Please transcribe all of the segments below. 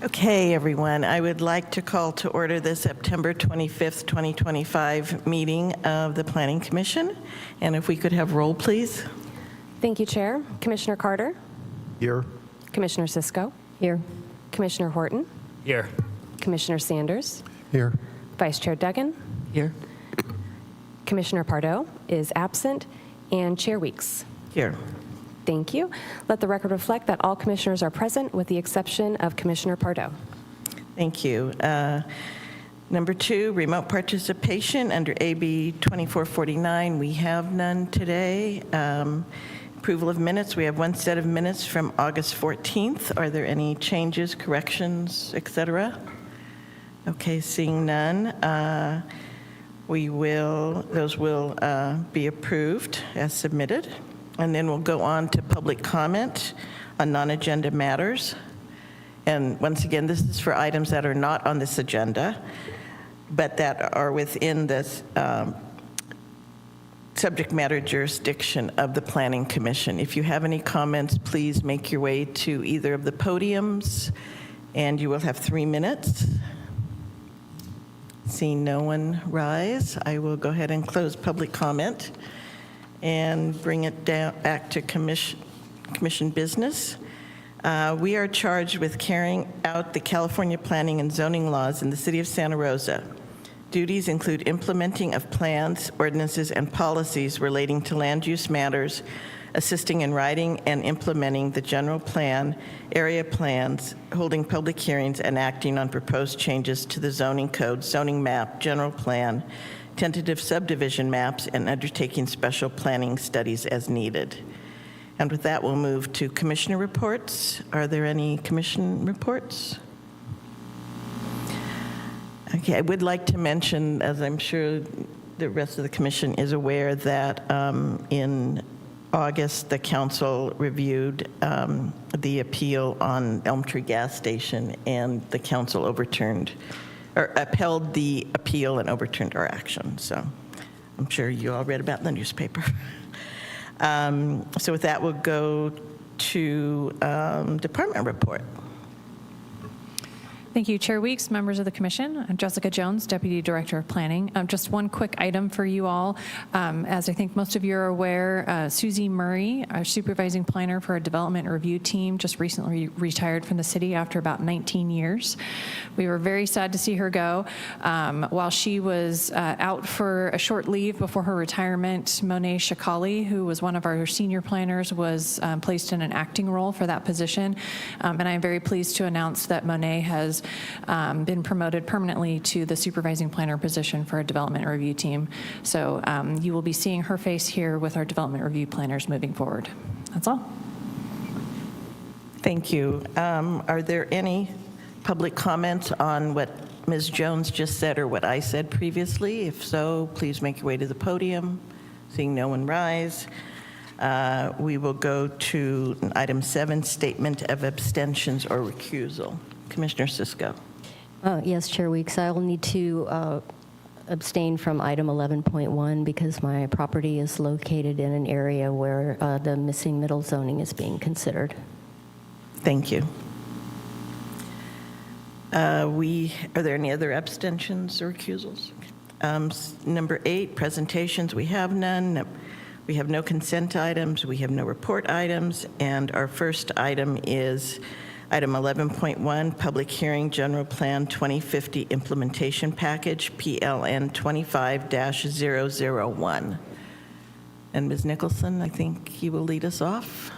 Okay, everyone, I would like to call to order the September 25th, 2025 meeting of the Planning Commission. And if we could have roll, please. Thank you, Chair. Commissioner Carter? Here. Commissioner Cisco? Here. Commissioner Horton? Here. Commissioner Sanders? Here. Vice Chair Duggan? Here. Commissioner Pardo is absent, and Chair Weeks. Here. Thank you. Let the record reflect that all commissioners are present with the exception of Commissioner Pardo. Thank you. Number 2, remote participation under AB 2449. We have none today. Approval of minutes. We have one set of minutes from August 14th. Are there any changes, corrections, etc.? Okay, seeing none, those will be approved as submitted. And then we'll go on to public comment on non-agenda matters. And once again, this is for items that are not on this agenda, but that are within this subject matter jurisdiction of the Planning Commission. If you have any comments, please make your way to either of the podiums, and you will have 3 minutes. Seeing no one rise, I will go ahead and close public comment and bring it back to commission business. We are charged with carrying out the California planning and zoning laws in the city of Santa Rosa. Duties include implementing of plans, ordinances, and policies relating to land use matters, assisting in writing and implementing the general plan, area plans, holding public hearings, and acting on proposed changes to the zoning code, zoning map, general plan, tentative subdivision maps, and undertaking special planning studies as needed. And with that, we'll move to commissioner reports. Are there any commission reports? Okay, I would like to mention, as I'm sure the rest of the commission is aware, that in August, the council reviewed the appeal on Elm Tree Gas Station, and the council upheld the appeal and overturned our action. So I'm sure you all read about it in the newspaper. So with that, we'll go to department report. Thank you, Chair Weeks, members of the Commission. I'm Jessica Jones, Deputy Director of Planning. Just one quick item for you all. As I think most of you are aware, Susie Murray, our supervising planner for our development review team, just recently retired from the city after about 19 years. We were very sad to see her go. While she was out for a short leave before her retirement, Monet Shakali, who was one of our senior planners, was placed in an acting role for that position. And I'm very pleased to announce that Monet has been promoted permanently to the supervising planner position for a development review team. So you will be seeing her face here with our development review planners moving forward. That's all. Thank you. Are there any public comments on what Ms. Jones just said or what I said previously? If so, please make your way to the podium. Seeing no one rise, we will go to item 7, statement of abstentions or recusal. Commissioner Cisco. Yes, Chair Weeks. I will need to abstain from item 11.1 because my property is located in an area where the missing middle zoning is being considered. Thank you. Are there any other abstentions or recusals? Number 8, presentations. We have none. We have no consent items. We have no report items. And our first item is item 11.1, public hearing, general plan 2050 implementation package, PLN 25-001. And Ms. Nicholson, I think you will lead us off.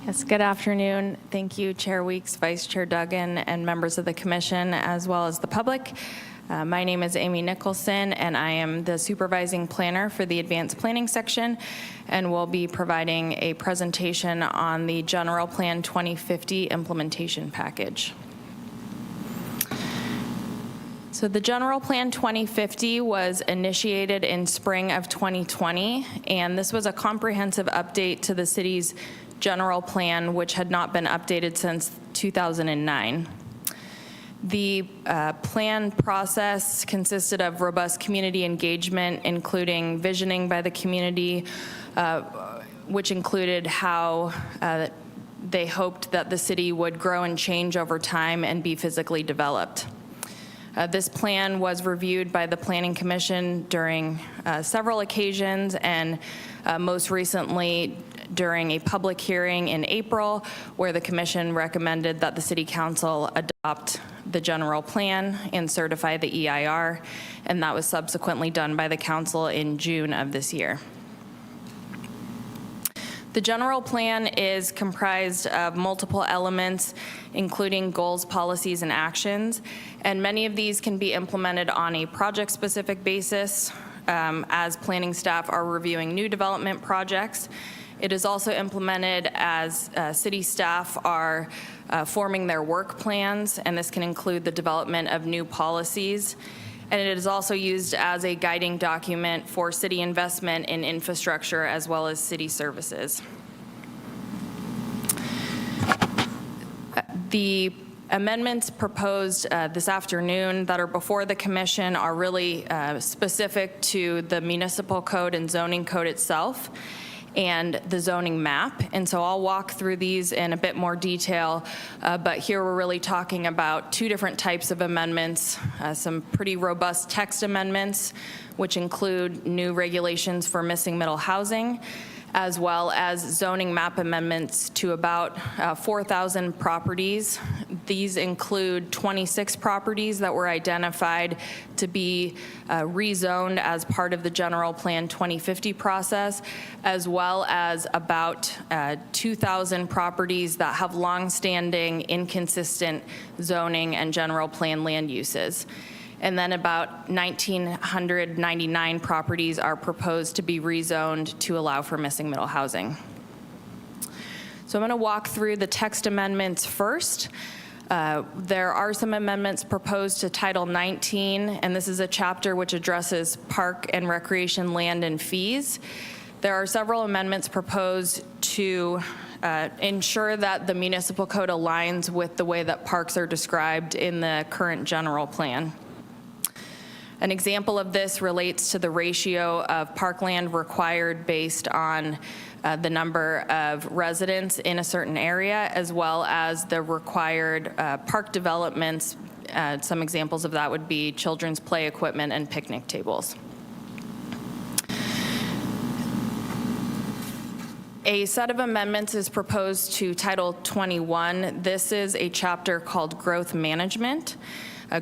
Yes, good afternoon. Thank you, Chair Weeks, Vice Chair Duggan, and members of the Commission, as well as the public. My name is Amy Nicholson, and I am the supervising planner for the advanced planning section, and will be providing a presentation on the General Plan 2050 implementation package. So the General Plan 2050 was initiated in spring of 2020, and this was a comprehensive update to the city's general plan, which had not been updated since 2009. The plan process consisted of robust community engagement, including visioning by the community, which included how they hoped that the city would grow and change over time and be physically developed. This plan was reviewed by the Planning Commission during several occasions, and most recently during a public hearing in April, where the Commission recommended that the City Council adopt the general plan and certify the EIR, and that was subsequently done by the Council in June of this year. The general plan is comprised of multiple elements, including goals, policies, and actions, and many of these can be implemented on a project-specific basis as planning staff are reviewing new development projects. It is also implemented as city staff are forming their work plans, and this can include the development of new policies. And it is also used as a guiding document for city investment in infrastructure as well as city services. The amendments proposed this afternoon that are before the Commission are really specific to the municipal code and zoning code itself and the zoning map. And so I'll walk through these in a bit more detail, but here we're really talking about two different types of amendments, some pretty robust text amendments, which include new regulations for missing middle housing, as well as zoning map amendments to about 4,000 properties. These include 26 properties that were identified to be rezoned as part of the General Plan 2050 process, as well as about 2,000 properties that have longstanding inconsistent zoning and general plan land uses. And then about 1,999 properties are proposed to be rezoned to allow for missing middle housing. So I'm going to walk through the text amendments first. There are some amendments proposed to Title 19, and this is a chapter which addresses park and recreation land and fees. There are several amendments proposed to ensure that the municipal code aligns with the way that parks are described in the current general plan. An example of this relates to the ratio of parkland required based on the number of residents in a certain area, as well as the required park developments. Some examples of that would be children's play equipment and picnic tables. A set of amendments is proposed to Title 21. This is a chapter called Growth Management.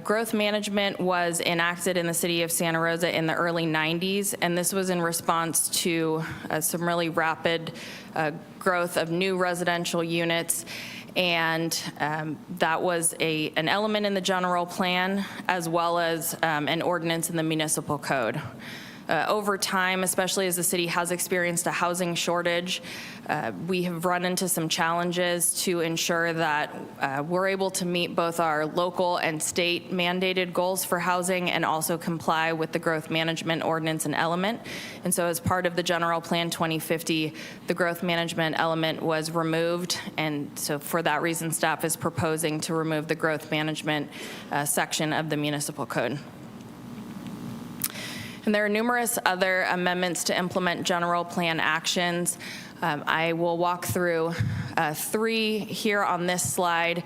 Growth management was enacted in the city of Santa Rosa in the early 90s, and this was in response to some really rapid growth of new residential units, and that was an element in the general plan as well as an ordinance in the municipal code. Over time, especially as the city has experienced a housing shortage, we have run into some challenges to ensure that we're able to meet both our local and state mandated goals for housing and also comply with the growth management ordinance and element. And so as part of the General Plan 2050, the growth management element was removed. And so for that reason, staff is proposing to remove the growth management section of the municipal code. And there are numerous other amendments to implement general plan actions. I will walk through three here on this slide.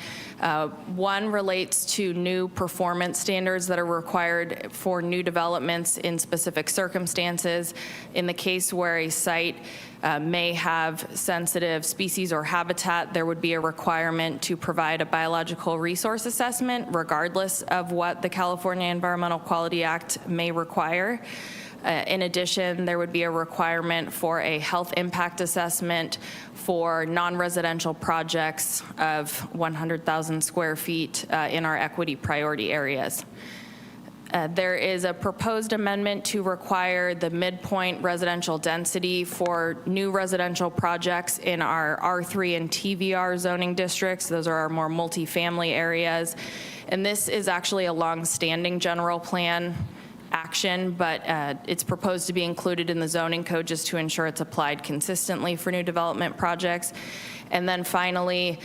One relates to new performance standards that are required for new developments in specific circumstances. In the case where a site may have sensitive species or habitat, there would be a requirement to provide a biological resource assessment regardless of what the California Environmental Quality Act may require. In addition, there would be a requirement for a health impact assessment for non-residential projects of 100,000 square feet in our equity priority areas. There is a proposed amendment to require the midpoint residential density for new residential projects in our R3 and TVR zoning districts. Those are our more multifamily areas. And this is actually a long-standing general plan action, but it's proposed to be included in the zoning code just to ensure it's applied consistently for new development projects. And then finally,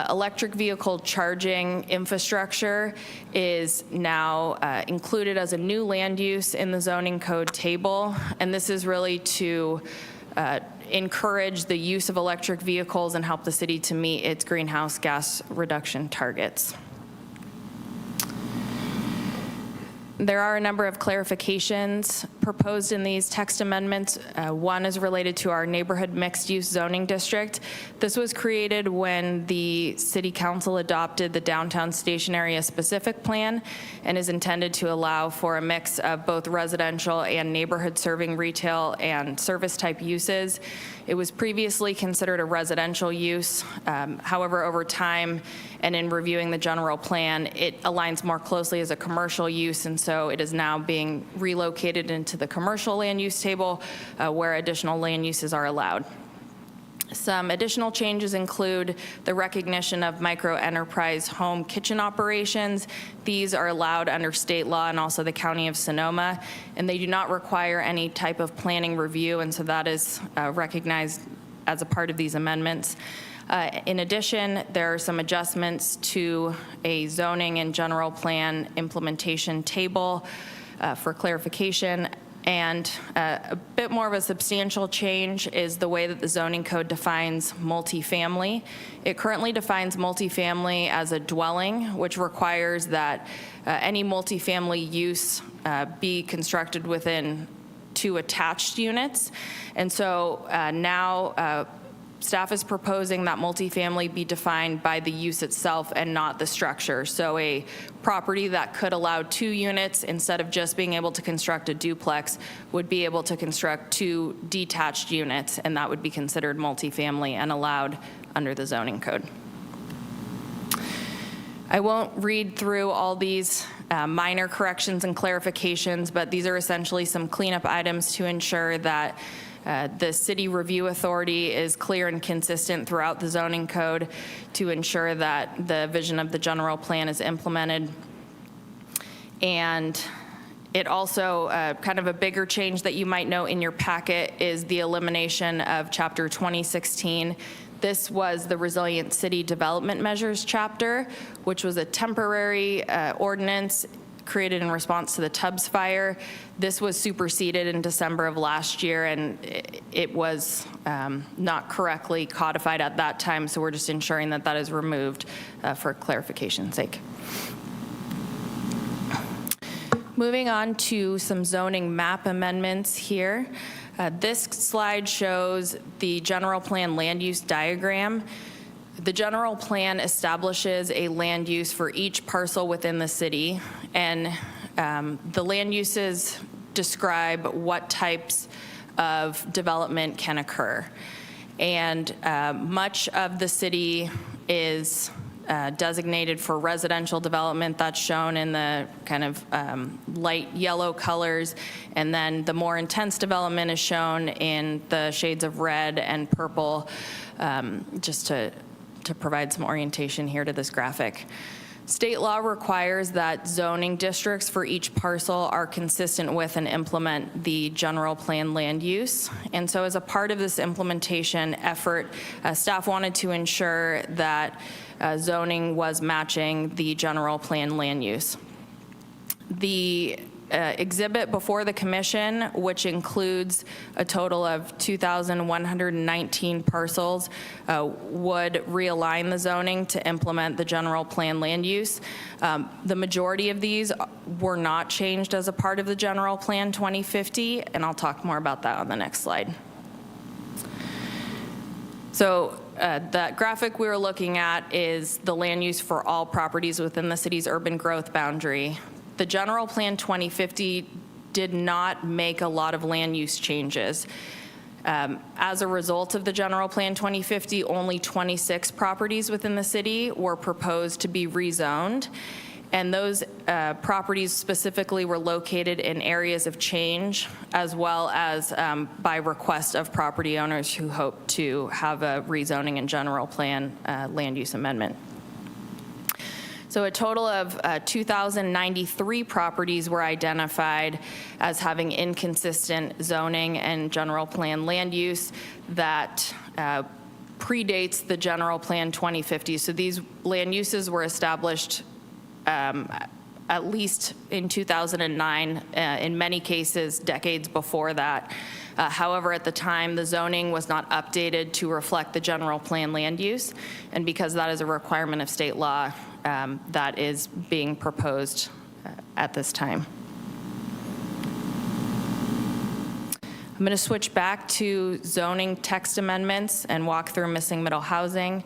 electric vehicle charging infrastructure is now included as a new land use in the zoning code table. And this is really to encourage the use of electric vehicles and help the city to meet its greenhouse gas reduction targets. There are a number of clarifications proposed in these text amendments. One is related to our neighborhood mixed-use zoning district. This was created when the City Council adopted the Downtown Station Area Specific Plan and is intended to allow for a mix of both residential and neighborhood-serving retail and service-type uses. It was previously considered a residential use. However, over time and in reviewing the general plan, it aligns more closely as a commercial use, and so it is now being relocated into the commercial land use table where additional land uses are allowed. Some additional changes include the recognition of micro-enterprise home kitchen operations. These are allowed under state law and also the County of Sonoma, and they do not require any type of planning review, and so that is recognized as a part of these amendments. In addition, there are some adjustments to a zoning and general plan implementation table for clarification. And a bit more of a substantial change is the way that the zoning code defines multifamily. It currently defines multifamily as a dwelling, which requires that any multifamily use be constructed within 2 attached units. And so now staff is proposing that multifamily be defined by the use itself and not the structure. So a property that could allow 2 units, instead of just being able to construct a duplex, would be able to construct 2 detached units, and that would be considered multifamily and allowed under the zoning code. I won't read through all these minor corrections and clarifications, but these are essentially some cleanup items to ensure that the city review authority is clear and consistent throughout the zoning code to ensure that the vision of the general plan is implemented. And it also, kind of a bigger change that you might know in your packet is the elimination of Chapter 2016. This was the Resilient City Development Measures chapter, which was a temporary ordinance created in response to the Tubbs fire. This was superseded in December of last year, and it was not correctly codified at that time, so we're just ensuring that that is removed for clarification's sake. Moving on to some zoning map amendments here. This slide shows the general plan land use diagram. The general plan establishes a land use for each parcel within the city, and the land uses describe what types of development can occur. And much of the city is designated for residential development. That's shown in the kind of light yellow colors, and then the more intense development is shown in the shades of red and purple, just to provide some orientation here to this graphic. State law requires that zoning districts for each parcel are consistent with and implement the general plan land use. And so as a part of this implementation effort, staff wanted to ensure that zoning was matching the general plan land use. The exhibit before the commission, which includes a total of 2,119 parcels, would realign the zoning to implement the general plan land use. The majority of these were not changed as a part of the general plan 2050, and I'll talk more about that on the next slide. So that graphic we were looking at is the land use for all properties within the city's urban growth boundary. The General Plan 2050 did not make a lot of land use changes. As a result of the General Plan 2050, only 26 properties within the city were proposed to be rezoned, and those properties specifically were located in areas of change, as well as by request of property owners who hope to have a rezoning and general plan land use amendment. So a total of 2,093 properties were identified as having inconsistent zoning and general plan land use that predates the General Plan 2050. So these land uses were established at least in 2009, in many cases decades before that. However, at the time, the zoning was not updated to reflect the general plan land use, and because that is a requirement of state law, that is being proposed at this time. I'm going to switch back to zoning text amendments and walk through missing middle housing.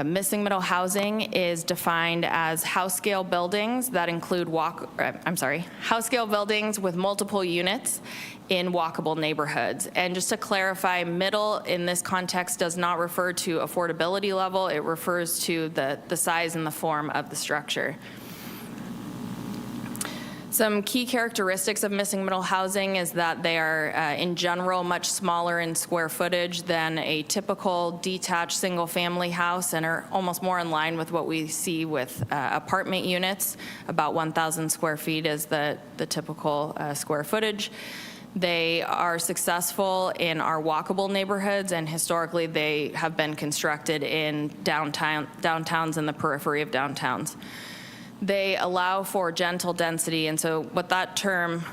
Missing middle housing is defined as house-scale buildings that include house-scale buildings with multiple units in walkable neighborhoods. And just to clarify, middle in this context does not refer to affordability level. It refers to the size and the form of the structure. Some key characteristics of missing middle housing is that they are, in general, much smaller in square footage than a typical detached single-family house and are almost more in line with what we see with apartment units. About 1,000 square feet is the typical square footage. They are successful in our walkable neighborhoods, and historically they have been constructed in downtowns and the periphery of downtowns. They allow for gentle density, and so what that term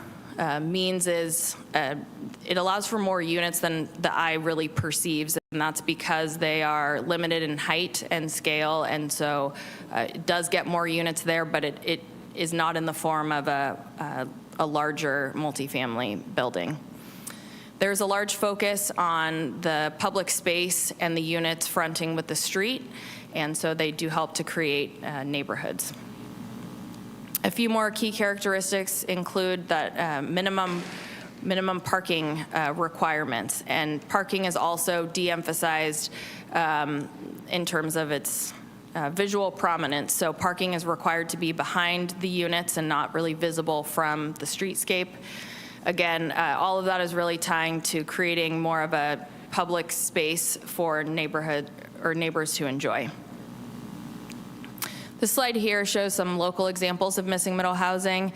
means is it allows for more units than the eye really perceives, and that's because they are limited in height and scale, and so it does get more units there, but it is not in the form of a larger multifamily building. There's a large focus on the public space and the units fronting with the street, and so they do help to create neighborhoods. A few more key characteristics include that minimum parking requirements, and parking is also de-emphasized in terms of its visual prominence. So parking is required to be behind the units and not really visible from the streetscape. Again, all of that is really tying to creating more of a public space for neighborhood or neighbors to enjoy. This slide here shows some local examples of missing middle housing.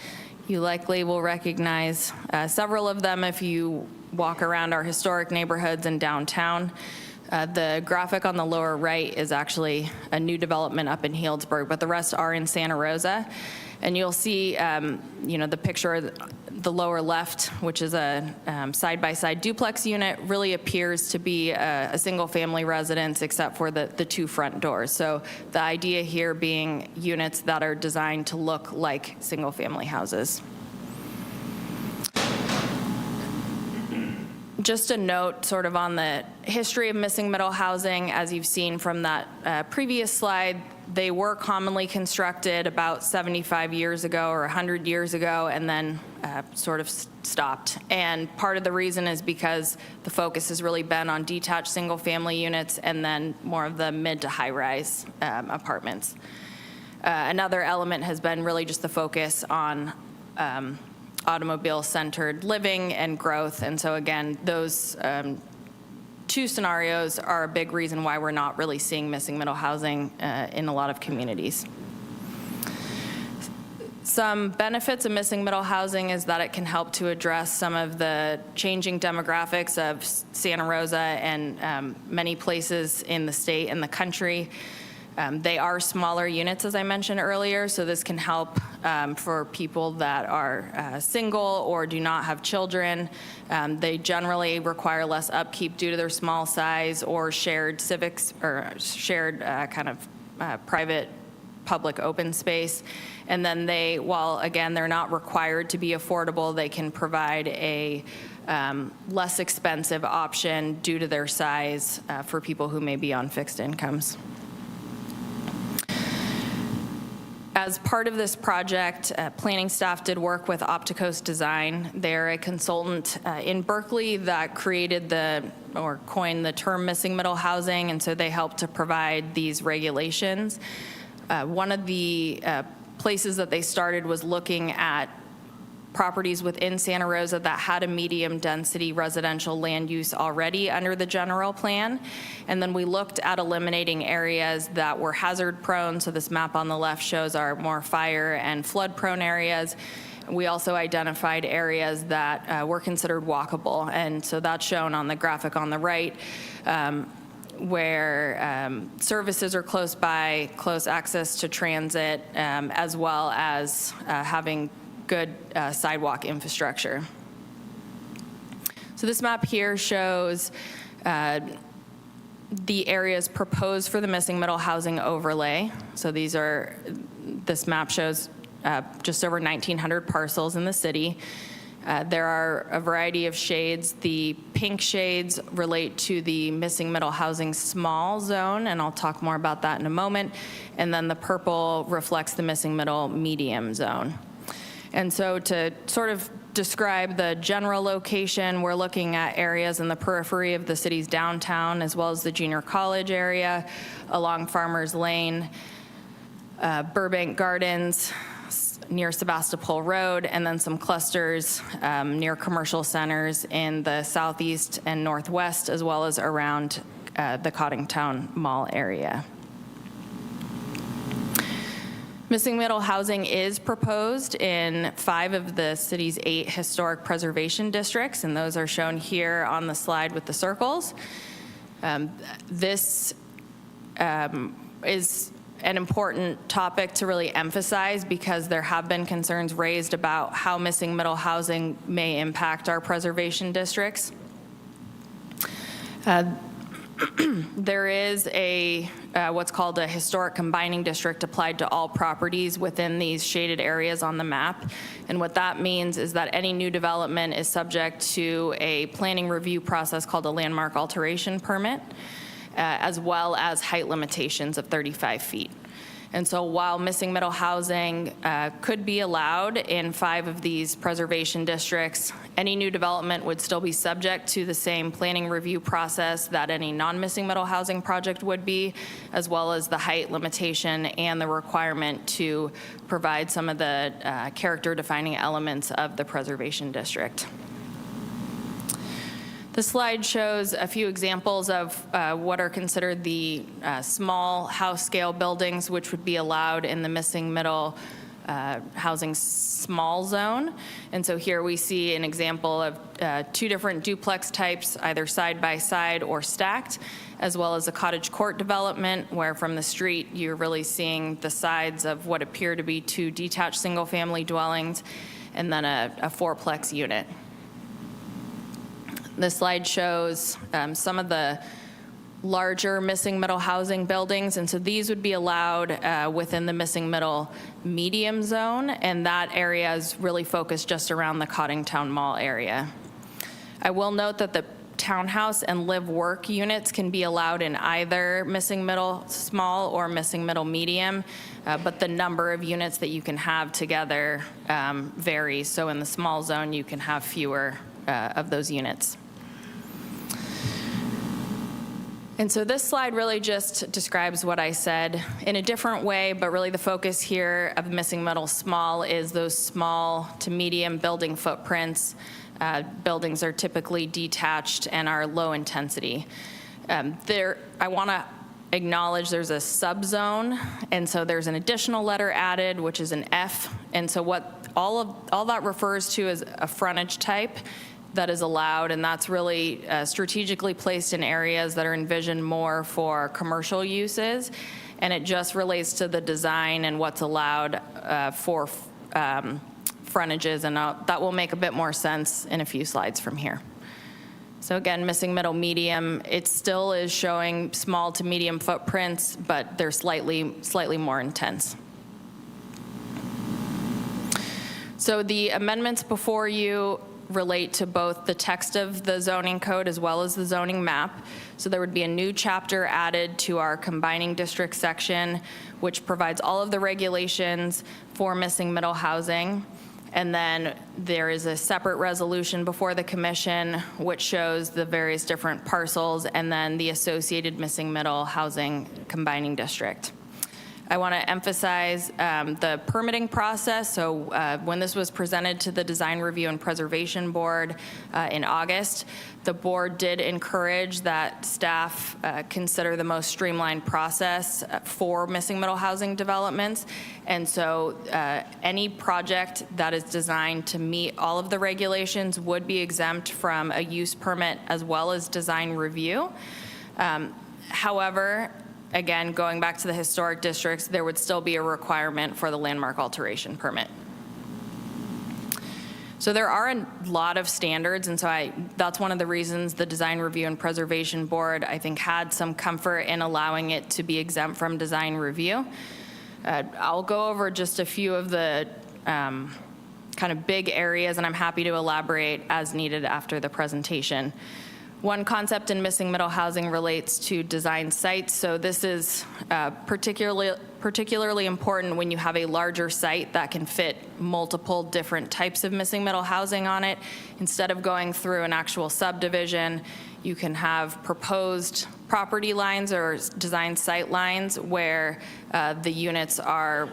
You likely will recognize several of them if you walk around our historic neighborhoods in downtown. The graphic on the lower right is actually a new development up in Healdsburg, but the rest are in Santa Rosa. And you'll see, the picture, the lower left, which is a side-by-side duplex unit, really appears to be a single-family residence except for the two front doors. So the idea here being units that are designed to look like single-family houses. Just a note sort of on the history of missing middle housing, as you've seen from that previous slide, they were commonly constructed about 75 years ago or 100 years ago and then sort of stopped. And part of the reason is because the focus has really been on detached single-family units and then more of the mid to high-rise apartments. Another element has been really just the focus on automobile-centered living and growth. And so again, those two scenarios are a big reason why we're not really seeing missing middle housing in a lot of communities. Some benefits of missing middle housing is that it can help to address some of the changing demographics of Santa Rosa and many places in the state and the country. They are smaller units, as I mentioned earlier, so this can help for people that are single or do not have children. They generally require less upkeep due to their small size or shared civics or shared private public open space. And then they, while again, they're not required to be affordable, they can provide a less expensive option due to their size for people who may be on fixed incomes. As part of this project, planning staff did work with Opticos Design. They're a consultant in Berkeley that created or coined the term missing middle housing, and so they helped to provide these regulations. One of the places that they started was looking at properties within Santa Rosa that had a medium density residential land use already under the general plan. And then we looked at eliminating areas that were hazard prone. So this map on the left shows our more fire and flood prone areas. We also identified areas that were considered walkable. And so that's shown on the graphic on the right, where services are close by, close access to transit, as well as having good sidewalk infrastructure. So this map here shows the areas proposed for the missing middle housing overlay. So this map shows just over 1,900 parcels in the city. There are a variety of shades. The pink shades relate to the missing middle housing small zone, and I'll talk more about that in a moment. And then the purple reflects the missing middle medium zone. And so to sort of describe the general location, we're looking at areas in the periphery of the city's downtown, as well as the junior college area, along Farmers Lane, Burbank Gardens, near Sebastopol Road, and then some clusters near commercial centers in the southeast and northwest, as well as around the Cottingtown Mall area. Missing middle housing is proposed in 5 of the city's 8 historic preservation districts, and those are shown here on the slide with the circles. This is an important topic to really emphasize because there have been concerns raised about how missing middle housing may impact our preservation districts. There is what's called a historic combining district applied to all properties within these shaded areas on the map. And what that means is that any new development is subject to a planning review process called a landmark alteration permit, as well as height limitations of 35 feet. And so while missing middle housing could be allowed in 5 of these preservation districts, any new development would still be subject to the same planning review process that any non-missing middle housing project would be, as well as the height limitation and the requirement to provide some of the character defining elements of the preservation district. The slide shows a few examples of what are considered the small house scale buildings, which would be allowed in the missing middle housing small zone. And so here we see an example of 2 different duplex types, either side by side or stacked, as well as a cottage court development where from the street you're really seeing the sides of what appear to be 2 detached single family dwellings and then a 4-plex unit. This slide shows some of the larger missing middle housing buildings, and so these would be allowed within the missing middle medium zone, and that area is really focused just around the Cottingtown Mall area. I will note that the townhouse and live-work units can be allowed in either missing middle small or missing middle medium, but the number of units that you can have together varies. So in the small zone, you can have fewer of those units. And so this slide really just describes what I said in a different way, but really the focus here of missing middle small is those small to medium building footprints. Buildings are typically detached and are low intensity. I want to acknowledge there's a subzone, and so there's an additional letter added, which is an F. And so what all that refers to is a frontage type that is allowed, and that's really strategically placed in areas that are envisioned more for commercial uses, and it just relates to the design and what's allowed for frontages, and that will make a bit more sense in a few slides from here. So again, missing middle medium, it still is showing small to medium footprints, but they're slightly more intense. So the amendments before you relate to both the text of the zoning code as well as the zoning map. So there would be a new chapter added to our combining district section, which provides all of the regulations for missing middle housing. And then there is a separate resolution before the commission, which shows the various different parcels and then the associated missing middle housing combining district. I want to emphasize the permitting process. So when this was presented to the Design Review and Preservation Board in August, the board did encourage that staff consider the most streamlined process for missing middle housing developments. And so any project that is designed to meet all of the regulations would be exempt from a use permit as well as design review. However, again, going back to the historic districts, there would still be a requirement for the landmark alteration permit. So there are a lot of standards, and so that's one of the reasons the Design Review and Preservation Board, I think, had some comfort in allowing it to be exempt from design review. I'll go over just a few of the kind of big areas, and I'm happy to elaborate as needed after the presentation. One concept in missing middle housing relates to design sites. So this is particularly important when you have a larger site that can fit multiple different types of missing middle housing on it. Instead of going through an actual subdivision, you can have proposed property lines or design site lines where the units are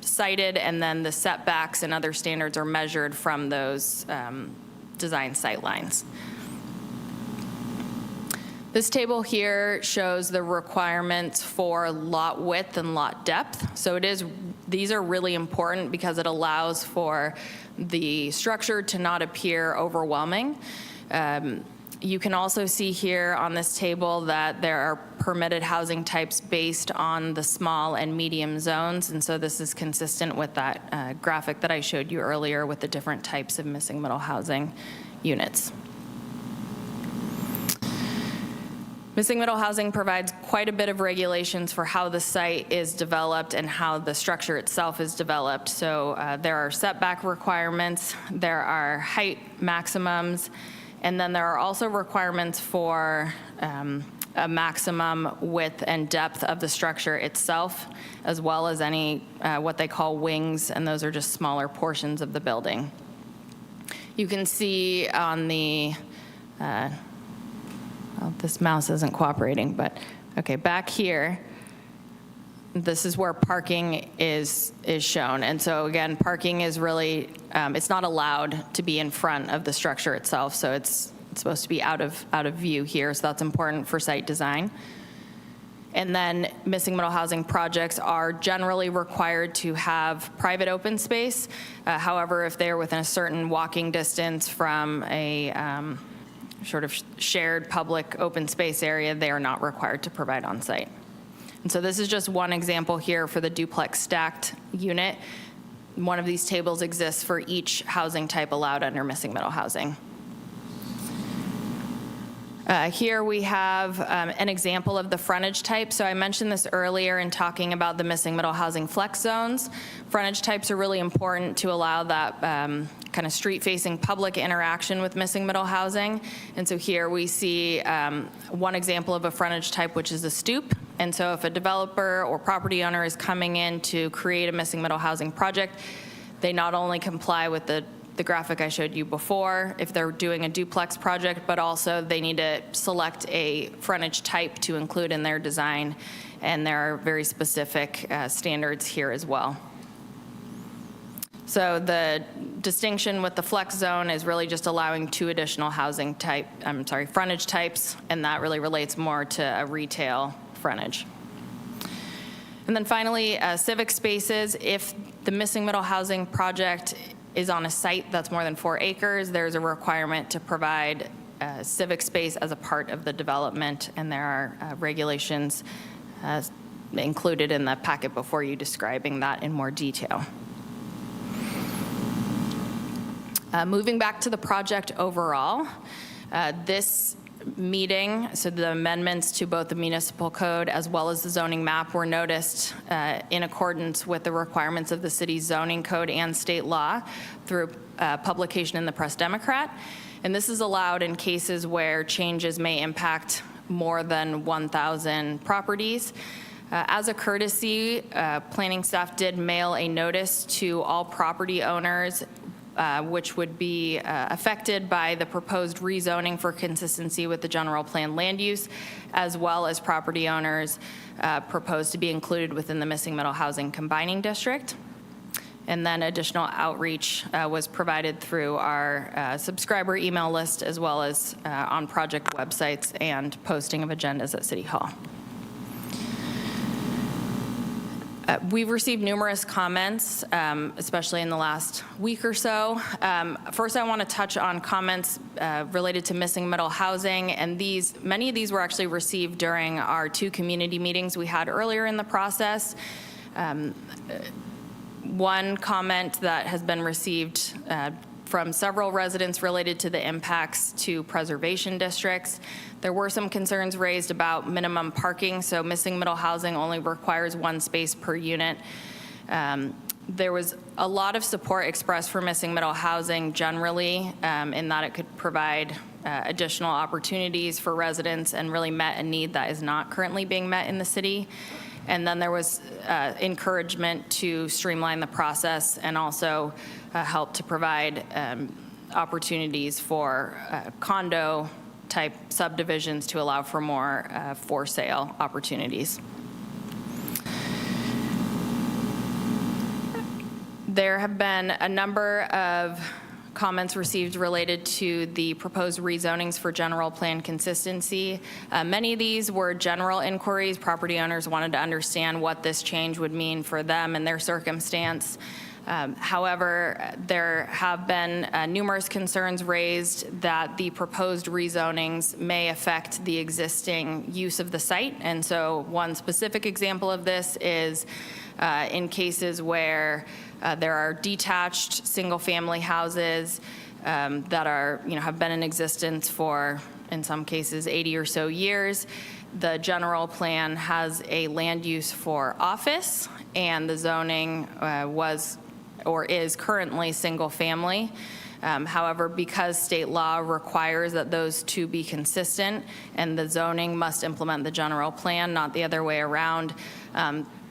sited, and then the setbacks and other standards are measured from those design site lines. This table here shows the requirements for lot width and lot depth. So these are really important because it allows for the structure to not appear overwhelming. You can also see here on this table that there are permitted housing types based on the small and medium zones, and so this is consistent with that graphic that I showed you earlier with the different types of missing middle housing units. Missing middle housing provides quite a bit of regulations for how the site is developed and how the structure itself is developed. So there are setback requirements, there are height maximums, and then there are also requirements for a maximum width and depth of the structure itself, as well as any what they call wings, and those are just smaller portions of the building. You can see on the well, this mouse isn't cooperating, but okay, back here, this is where parking is shown. And so again, parking is really, it's not allowed to be in front of the structure itself, so it's supposed to be out of view here, so that's important for site design. And then missing middle housing projects are generally required to have private open space. However, if they're within a certain walking distance from a sort of shared public open space area, they are not required to provide on site. And so this is just one example here for the duplex stacked unit. One of these tables exists for each housing type allowed under missing middle housing. Here we have an example of the frontage type. So I mentioned this earlier in talking about the missing middle housing flex zones. Frontage types are really important to allow that kind of street-facing public interaction with missing middle housing. And so here we see one example of a frontage type, which is a stoop. And so if a developer or property owner is coming in to create a missing middle housing project, they not only comply with the graphic I showed you before, if they're doing a duplex project, but also they need to select a frontage type to include in their design, and there are very specific standards here as well. So the distinction with the flex zone is really just allowing 2 additional frontage types, and that really relates more to a retail frontage. And then finally, civic spaces. If the missing middle housing project is on a site that's more than 4 acres, there's a requirement to provide civic space as a part of the development, and there are regulations included in the packet before you describing that in more detail. Moving back to the project overall, this meeting, so the amendments to both the municipal code as well as the zoning map were noticed in accordance with the requirements of the city's zoning code and state law through publication in the Press Democrat. And this is allowed in cases where changes may impact more than 1,000 properties. As a courtesy, planning staff did mail a notice to all property owners which would be affected by the proposed rezoning for consistency with the general plan land use, as well as property owners proposed to be included within the missing middle housing combining district. And then additional outreach was provided through our subscriber email list, as well as on project websites and posting of agendas at City Hall. We've received numerous comments, especially in the last week or so. First, I want to touch on comments related to missing middle housing, and many of these were actually received during our 2 community meetings we had earlier in the process. One comment that has been received from several residents related to the impacts to preservation districts. There were some concerns raised about minimum parking, so missing middle housing only requires one space per unit. There was a lot of support expressed for missing middle housing generally, in that it could provide additional opportunities for residents and really met a need that is not currently being met in the city. And then there was encouragement to streamline the process and also help to provide opportunities for condo-type subdivisions to allow for more for-sale opportunities. There have been a number of comments received related to the proposed rezonings for general plan consistency. Many of these were general inquiries. Property owners wanted to understand what this change would mean for them and their circumstance. However, there have been numerous concerns raised that the proposed rezonings may affect the existing use of the site. And so one specific example of this is in cases where there are detached single-family houses that are, have been in existence for, in some cases, 80 or so years. The general plan has a land use for office, and the zoning was or is currently single-family. However, because state law requires that those two be consistent and the zoning must implement the general plan, not the other way around,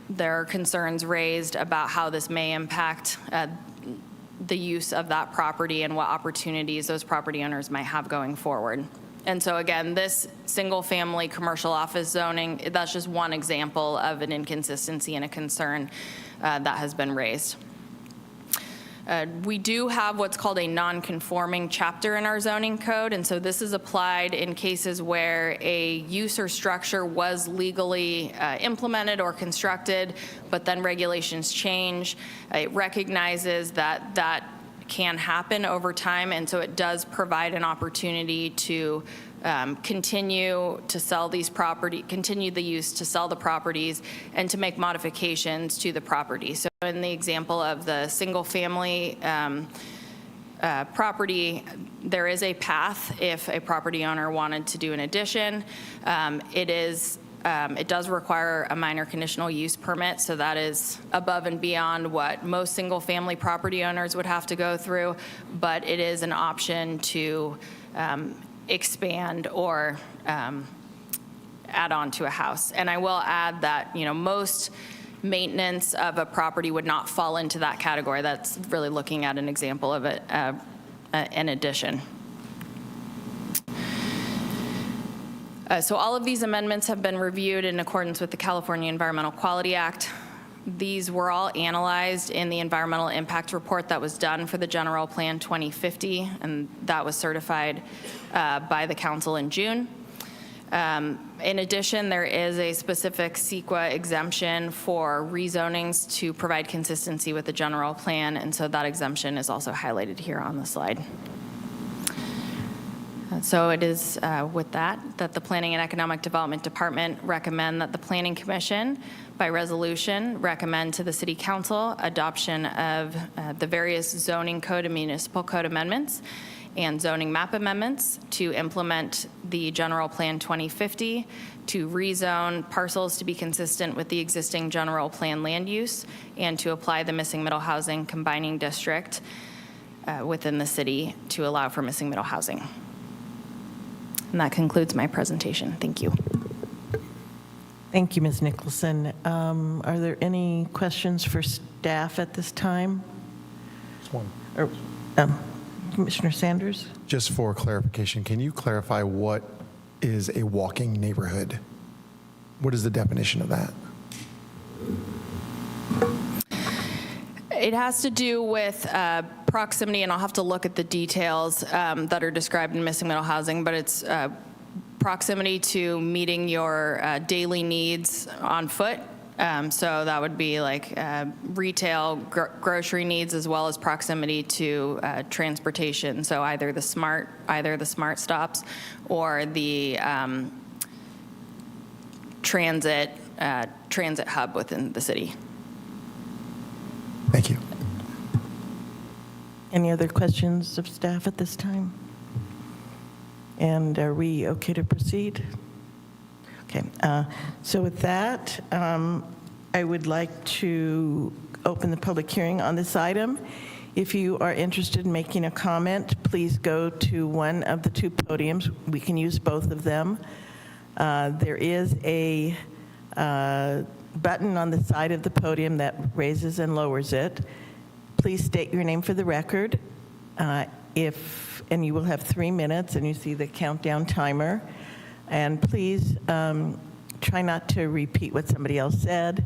there are concerns raised about how this may impact the use of that property and what opportunities those property owners might have going forward. And so again, this single-family commercial office zoning, that's just one example of an inconsistency and a concern that has been raised. We do have what's called a non-conforming chapter in our zoning code, and so this is applied in cases where a use or structure was legally implemented or constructed, but then regulations change. It recognizes that that can happen over time, and so it does provide an opportunity to continue to sell these continue the use to sell the properties and to make modifications to the property. So in the example of the single family property, there is a path if a property owner wanted to do an addition. It does require a minor conditional use permit, so that is above and beyond what most single-family property owners would have to go through, but it is an option to expand or add on to a house. And I will add that, most maintenance of a property would not fall into that category. That's really looking at an example of an addition. So all of these amendments have been reviewed in accordance with the California Environmental Quality Act. These were all analyzed in the environmental impact report that was done for the General Plan 2050, and that was certified by the council in June. In addition, there is a specific CEQA exemption for rezonings to provide consistency with the general plan, and so that exemption is also highlighted here on the slide. So it is with that the Planning and Economic Development Department recommend that the Planning Commission, by resolution, recommend to the City Council adoption of the various zoning code and municipal code amendments and zoning map amendments to implement the General Plan 2050, to rezone parcels to be consistent with the existing general plan land use, and to apply the missing middle housing combining district within the city to allow for missing middle housing. And that concludes my presentation. Thank you. Thank you, Ms. Nicholson. Are there any questions for staff at this time? Just one. Or, Commissioner Sanders? Just for clarification, can you clarify what is a walking neighborhood? What is the definition of that? It has to do with proximity, and I'll have to look at the details that are described in missing middle housing, but it's proximity to meeting your daily needs on foot. So that would be like retail, grocery needs, as well as proximity to transportation. So either the smart stops or the transit hub within the city. Thank you. Any other questions of staff at this time? And are we okay to proceed? Okay, so with that, I would like to open the public hearing on this item. If you are interested in making a comment, please go to one of the two podiums. We can use both of them. There is a button on the side of the podium that raises and lowers it. Please state your name for the record. And you will have 3 minutes, and you see the countdown timer. And please try not to repeat what somebody else said.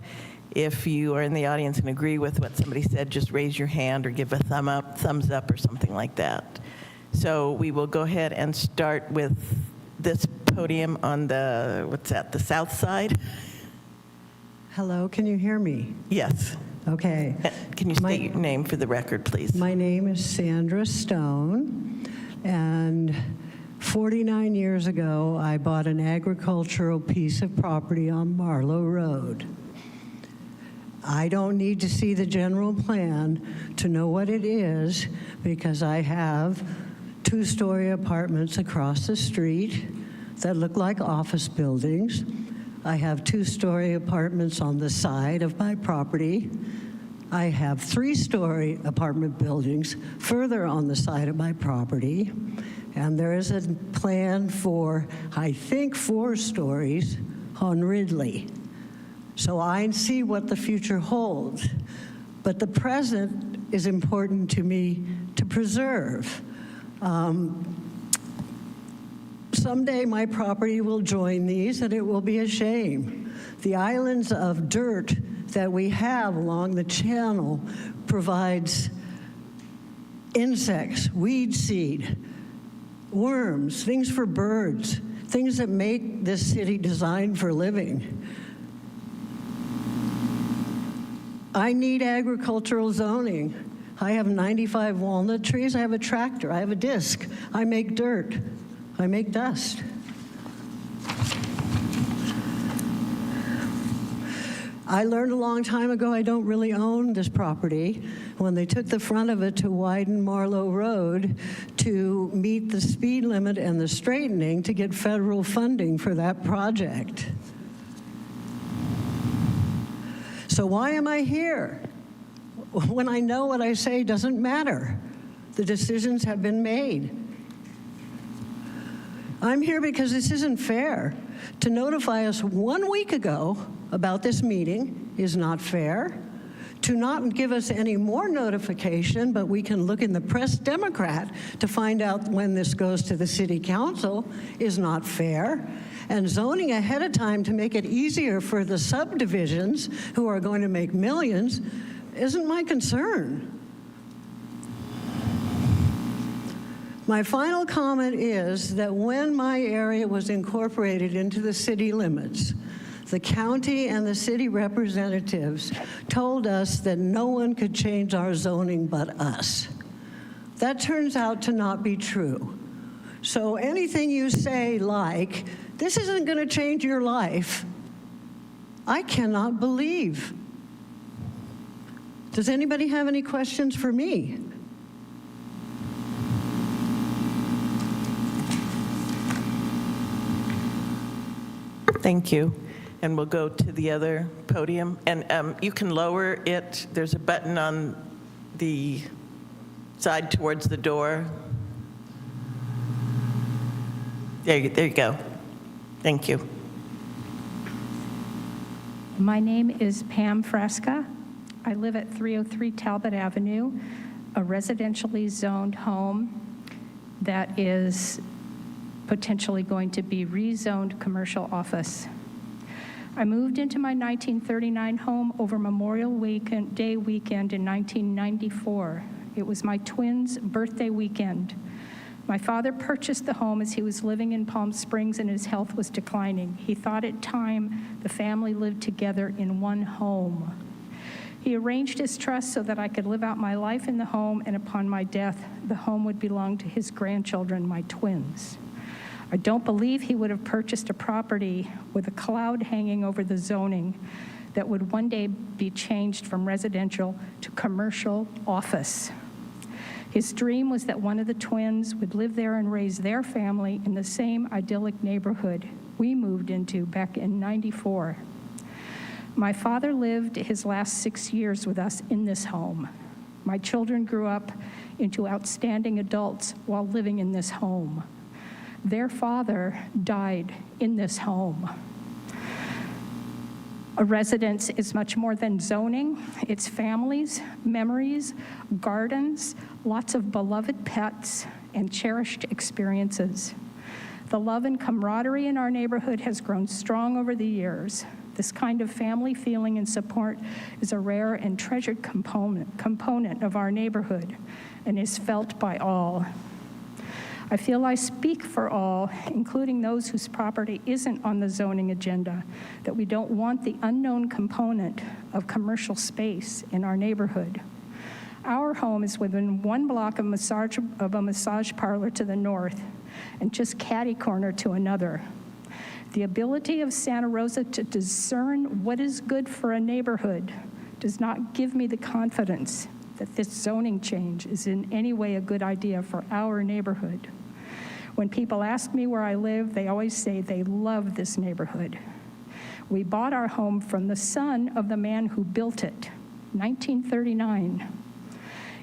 If you are in the audience and agree with what somebody said, just raise your hand or give a thumbs up or something like that. So we will go ahead and start with this podium on the, what's that, the south side? Hello, can you hear me? Yes. Okay. Can you state your name for the record, please? My name is Sandra Stone, and 49 years ago, I bought an agricultural piece of property on Marlow Road. I don't need to see the general plan to know what it is because I have 2-story apartments across the street that look like office buildings. I have 2-story apartments on the side of my property. I have 3-story apartment buildings further on the side of my property. And there is a plan for, I think, 4 stories on Ridley. So I see what the future holds. But the present is important to me to preserve. Someday my property will join these, and it will be a shame. The islands of dirt that we have along the channel provides insects, weed seed, worms, things for birds, things that make this city designed for living. I need agricultural zoning. I have 95 walnut trees. I have a tractor. I have a disc. I make dirt. I make dust. I learned a long time ago I don't really own this property when they took the front of it to widen Marlow Road to meet the speed limit and the straightening to get federal funding for that project. So why am I here? When I know what I say doesn't matter. The decisions have been made. I'm here because this isn't fair. To notify us 1 week ago about this meeting is not fair. To not give us any more notification, but we can look in the Press Democrat to find out when this goes to the city council is not fair. And zoning ahead of time to make it easier for the subdivisions who are going to make millions isn't my concern. My final comment is that when my area was incorporated into the city limits, the county and the city representatives told us that no one could change our zoning but us. That turns out to not be true. So anything you say like, this isn't going to change your life, I cannot believe. Does anybody have any questions for me? Thank you. And we'll go to the other podium. And you can lower it. There's a button on the side towards the door. There you go. Thank you. My name is Pam Fresca. I live at 303 Talbot Avenue, a residentially zoned home that is potentially going to be rezoned commercial office. I moved into my 1939 home over Memorial Day weekend in 1994. It was my twins' birthday weekend. My father purchased the home as he was living in Palm Springs and his health was declining. He thought it time the family lived together in one home. He arranged his trust so that I could live out my life in the home, and upon my death, the home would belong to his grandchildren, my twins. I don't believe he would have purchased a property with a cloud hanging over the zoning that would one day be changed from residential to commercial office. His dream was that one of the twins would live there and raise their family in the same idyllic neighborhood we moved into back in '94. My father lived his last 6 years with us in this home. My children grew up into outstanding adults while living in this home. Their father died in this home. A residence is much more than zoning. It's families, memories, gardens, lots of beloved pets, and cherished experiences. The love and camaraderie in our neighborhood has grown strong over the years. This kind of family feeling and support is a rare and treasured component of our neighborhood and is felt by all. I feel I speak for all, including those whose property isn't on the zoning agenda, that we don't want the unknown component of commercial space in our neighborhood. Our home is within 1 block of a massage parlor to the north and just catty-corner to another. The ability of Santa Rosa to discern what is good for a neighborhood does not give me the confidence that this zoning change is in any way a good idea for our neighborhood. When people ask me where I live, they always say they love this neighborhood. We bought our home from the son of the man who built it, 1939.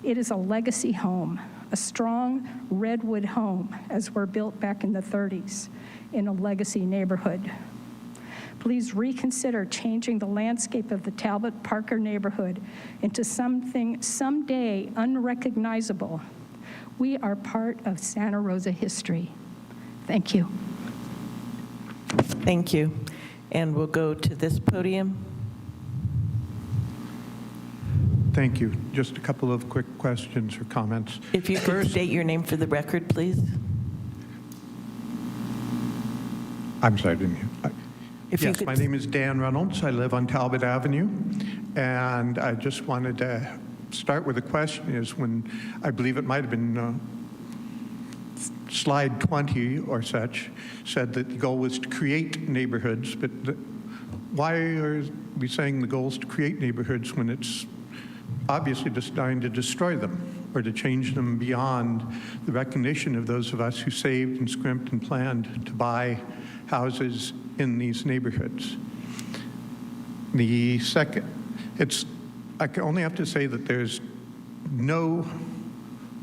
It is a legacy home, a strong redwood home, as were built back in the 30s in a legacy neighborhood. Please reconsider changing the landscape of the Talbot Parker neighborhood into something someday unrecognizable. We are part of Santa Rosa history. Thank you. Thank you. And we'll go to this podium. Thank you. Just a couple of quick questions or comments. If you could state your name for the record, please. I'm sorry, I didn't hear. If you Yes, could- my name is Dan Reynolds. I live on Talbot Avenue. And I just wanted to start with a question is when, I believe it might have been slide 20 or such, said that the goal was to create neighborhoods, but why are we saying the goal is to create neighborhoods when it's obviously designed to destroy them or to change them beyond the recognition of those of us who saved and scrimped and planned to buy houses in these neighborhoods? The second, I can only have to say that there's no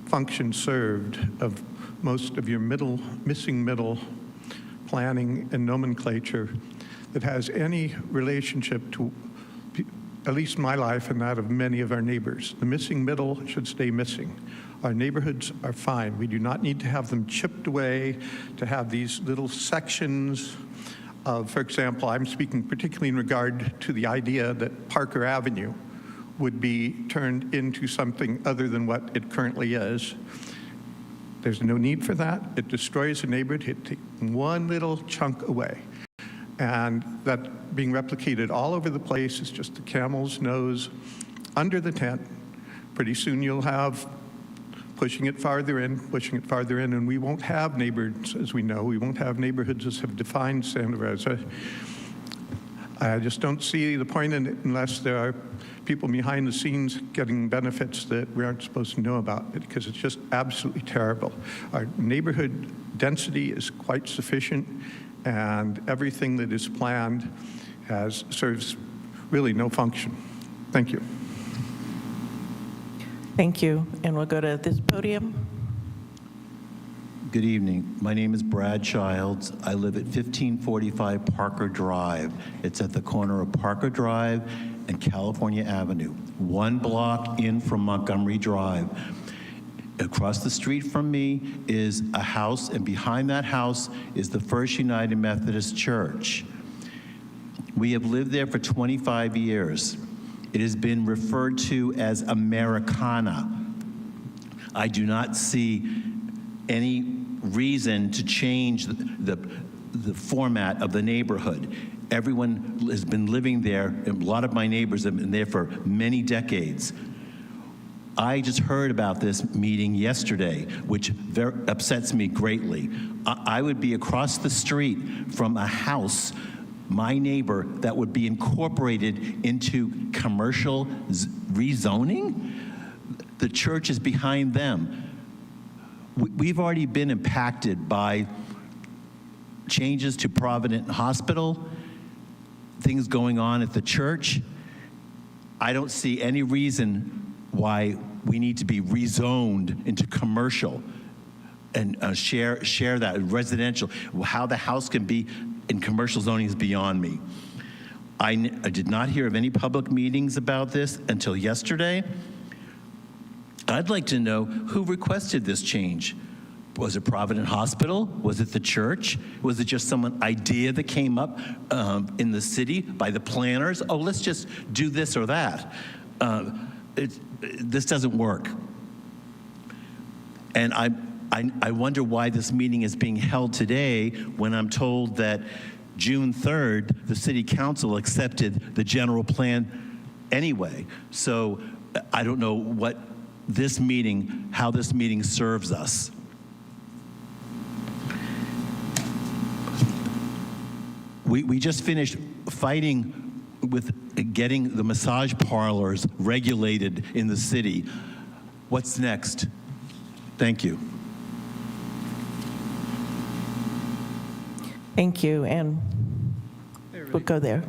function served of most of your missing middle planning and nomenclature that has any relationship to at least my life and that of many of our neighbors. The missing middle should stay missing. Our neighborhoods are fine. We do not need to have them chipped away, to have these little sections of, for example, I'm speaking particularly in regard to the idea that Parker Avenue would be turned into something other than what it currently is. There's no need for that. It destroys a neighborhood. It takes one little chunk away. And that being replicated all over the place is just the camel's nose under the tent. Pretty soon you'll have pushing it farther in, and we won't have neighborhoods as we know. We won't have neighborhoods as have defined Santa Rosa. I just don't see the point in it unless there are people behind the scenes getting benefits that we aren't supposed to know about, because it's just absolutely terrible. Our neighborhood density is quite sufficient, and everything that is planned serves really no function. Thank you. Thank you. And we'll go to this podium. Good evening. My name is Brad Childs. I live at 1545 Parker Drive. It's at the corner of Parker Drive and California Avenue, 1 block in from Montgomery Drive. Across the street from me is a house, and behind that house is the First United Methodist Church. We have lived there for 25 years. It has been referred to as Americana. I do not see any reason to change the format of the neighborhood. Everyone has been living there, and a lot of my neighbors have been there for many decades. I just heard about this meeting yesterday, which upsets me greatly. I would be across the street from a house, my neighbor, that would be incorporated into commercial rezoning? The church is behind them. We've already been impacted by changes to Provident Hospital, things going on at the church. I don't see any reason why we need to be rezoned into commercial and share that residential. How the house can be in commercial zoning is beyond me. I did not hear of any public meetings about this until yesterday. I'd like to know who requested this change. Was it Provident Hospital? Was it the church? Was it just some idea that came up in the city by the planners? Oh, let's just do this or that. This doesn't work. And I wonder why this meeting is being held today when I'm told that June 3rd, the city council accepted the general plan anyway. So I don't know how this meeting serves us. We just finished fighting with getting the massage parlors regulated in the city. What's next? Thank you. Thank you, and we'll go there.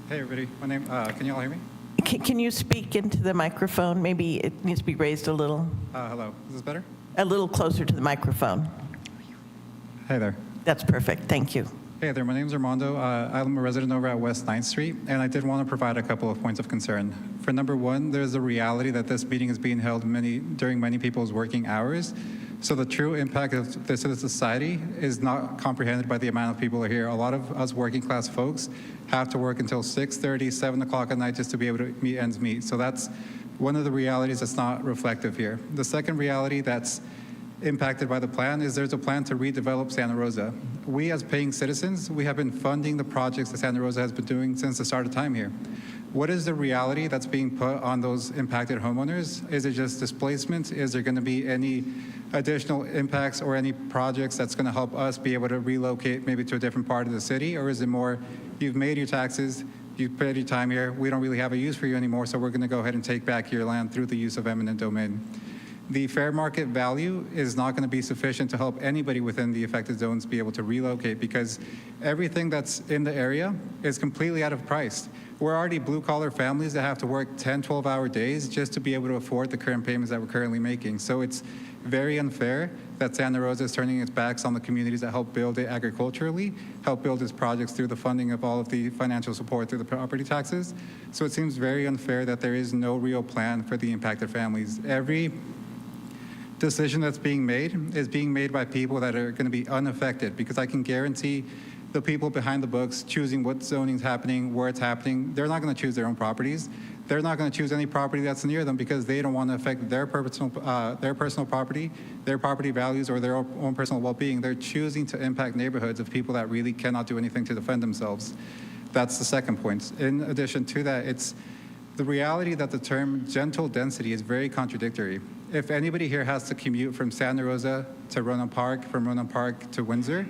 Hey, everybody. My name, can you all hear me? Can you speak into the microphone? Maybe it needs to be raised a little. Hello. Is this better? A little closer to the microphone. Hey there. That's perfect. Thank you. Hey there. My name's Armando. I'm a resident over at West 9th Street, and I did want to provide a couple of points of concern. For number one, there's a reality that this meeting is being held during many people's working hours. So the true impact of this to the society is not comprehended by the amount of people who are here. A lot of us working class folks have to work until 6:30, 7 o'clock at night just to be able to meet ends meet. So that's one of the realities that's not reflective here. The second reality that's impacted by the plan is there's a plan to redevelop Santa Rosa. We as paying citizens, we have been funding the projects that Santa Rosa has been doing since the start of time here. What is the reality that's being put on those impacted homeowners? Is it just displacement? Is there going to be any additional impacts or any projects that's going to help us be able to relocate maybe to a different part of the city? Or is it more, you've made your taxes, you've paid your time here, we don't really have a use for you anymore, so we're going to go ahead and take back your land through the use of eminent domain? The fair market value is not going to be sufficient to help anybody within the affected zones be able to relocate because everything that's in the area is completely out of price. We're already blue-collar families that have to work 10, 12-hour days just to be able to afford the current payments that we're currently making. So it's very unfair that Santa Rosa is turning its backs on the communities that help build it agriculturally, help build its projects through the funding of all of the financial support through the property taxes. So it seems very unfair that there is no real plan for the impacted families. Every decision that's being made is being made by people that are going to be unaffected because I can guarantee the people behind the books choosing what zoning is happening, where it's happening, they're not going to choose their own properties. They're not going to choose any property that's near them because they don't want to affect their personal property, their property values, or their own personal well-being. They're choosing to impact neighborhoods of people that really cannot do anything to defend themselves. That's the second point. In addition to that, it's the reality that the term gentle density is very contradictory. If anybody here has to commute from Santa Rosa to Ronan Park, from Ronan Park to Windsor,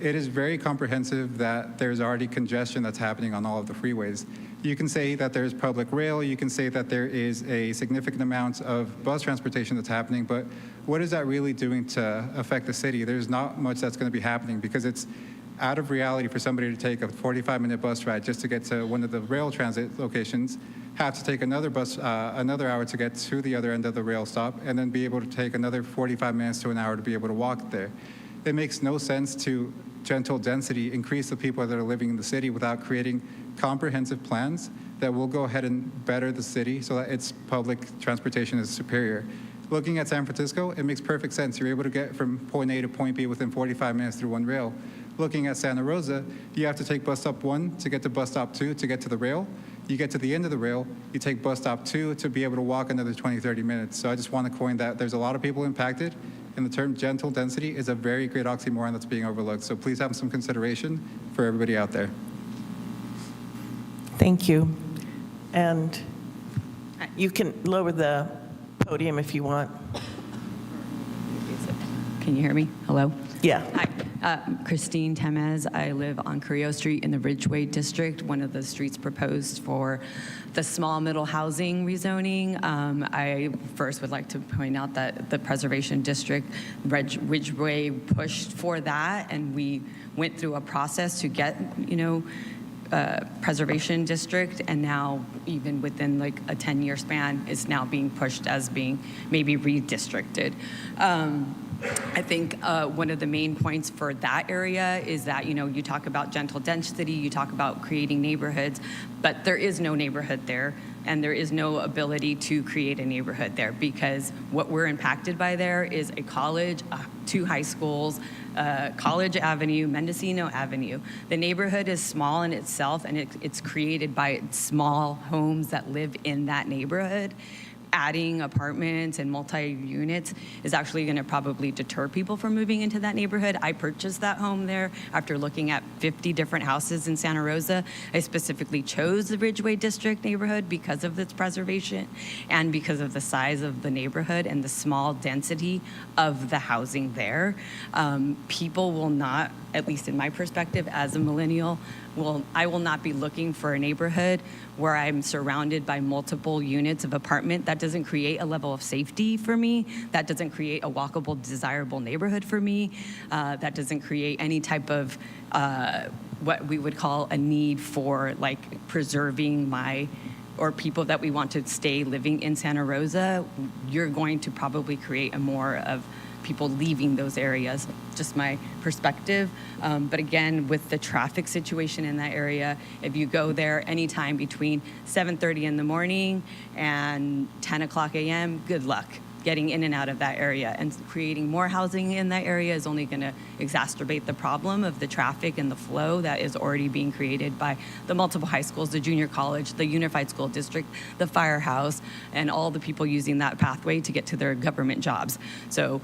it is very comprehensive that there's already congestion that's happening on all of the freeways. You can say that there's public rail, you can say that there is a significant amount of bus transportation that's happening, but what is that really doing to affect the city? There's not much that's going to be happening because it's out of reality for somebody to take a 45-minute bus ride just to get to one of the rail transit locations, have to take another hour to get to the other end of the rail stop, and then be able to take another 45 minutes to an hour to be able to walk there. It makes no sense to gentle density increase the people that are living in the city without creating comprehensive plans that will go ahead and better the city so that its public transportation is superior. Looking at San Francisco, it makes perfect sense. You're able to get from point A to point B within 45 minutes through one rail. Looking at Santa Rosa, you have to take bus stop 1 to get to bus stop 2 to get to the rail. You get to the end of the rail, you take bus stop 2 to be able to walk another 20, 30 minutes. So I just want to coin that there's a lot of people impacted, and the term gentle density is a very great oxymoron that's being overlooked. So please have some consideration for everybody out there. Thank you. And you can lower the podium if you want. Can you hear me? Hello? Yeah. Hi, Christine Temez. I live on Carrillo Street in the Ridgeway District, one of the streets proposed for the small middle housing rezoning. I first would like to point out that the Preservation District, Ridgeway pushed for that, and we went through a process to get, Preservation District, and now even within like a 10-year span, is now being pushed as being maybe redistricted. I think one of the main points for that area is that, you talk about gentle density, you talk about creating neighborhoods, but there is no neighborhood there, and there is no ability to create a neighborhood there, because what we're impacted by there is a college, 2 high schools, College Avenue, Mendocino Avenue. The neighborhood is small in itself, and it's created by small homes that live in that neighborhood. Adding apartments and multi-units is actually going to probably deter people from moving into that neighborhood. I purchased that home there after looking at 50 different houses in Santa Rosa. I specifically chose the Ridgeway District neighborhood because of its preservation and because of the size of the neighborhood and the small density of the housing there. People will not, at least in my perspective as a millennial, I will not be looking for a neighborhood where I'm surrounded by multiple units of apartment. That doesn't create a level of safety for me. That doesn't create a walkable, desirable neighborhood for me. That doesn't create any type of what we would call a need for like preserving or people that we want to stay living in Santa Rosa. You're going to probably create a more of people leaving those areas, just my perspective. But again, with the traffic situation in that area, if you go there anytime between 7:30 in the morning and 10 o'clock a.m., good luck getting in and out of that area. And creating more housing in that area is only going to exacerbate the problem of the traffic and the flow that is already being created by the multiple high schools, the junior college, the unified school district, the firehouse, and all the people using that pathway to get to their government jobs. So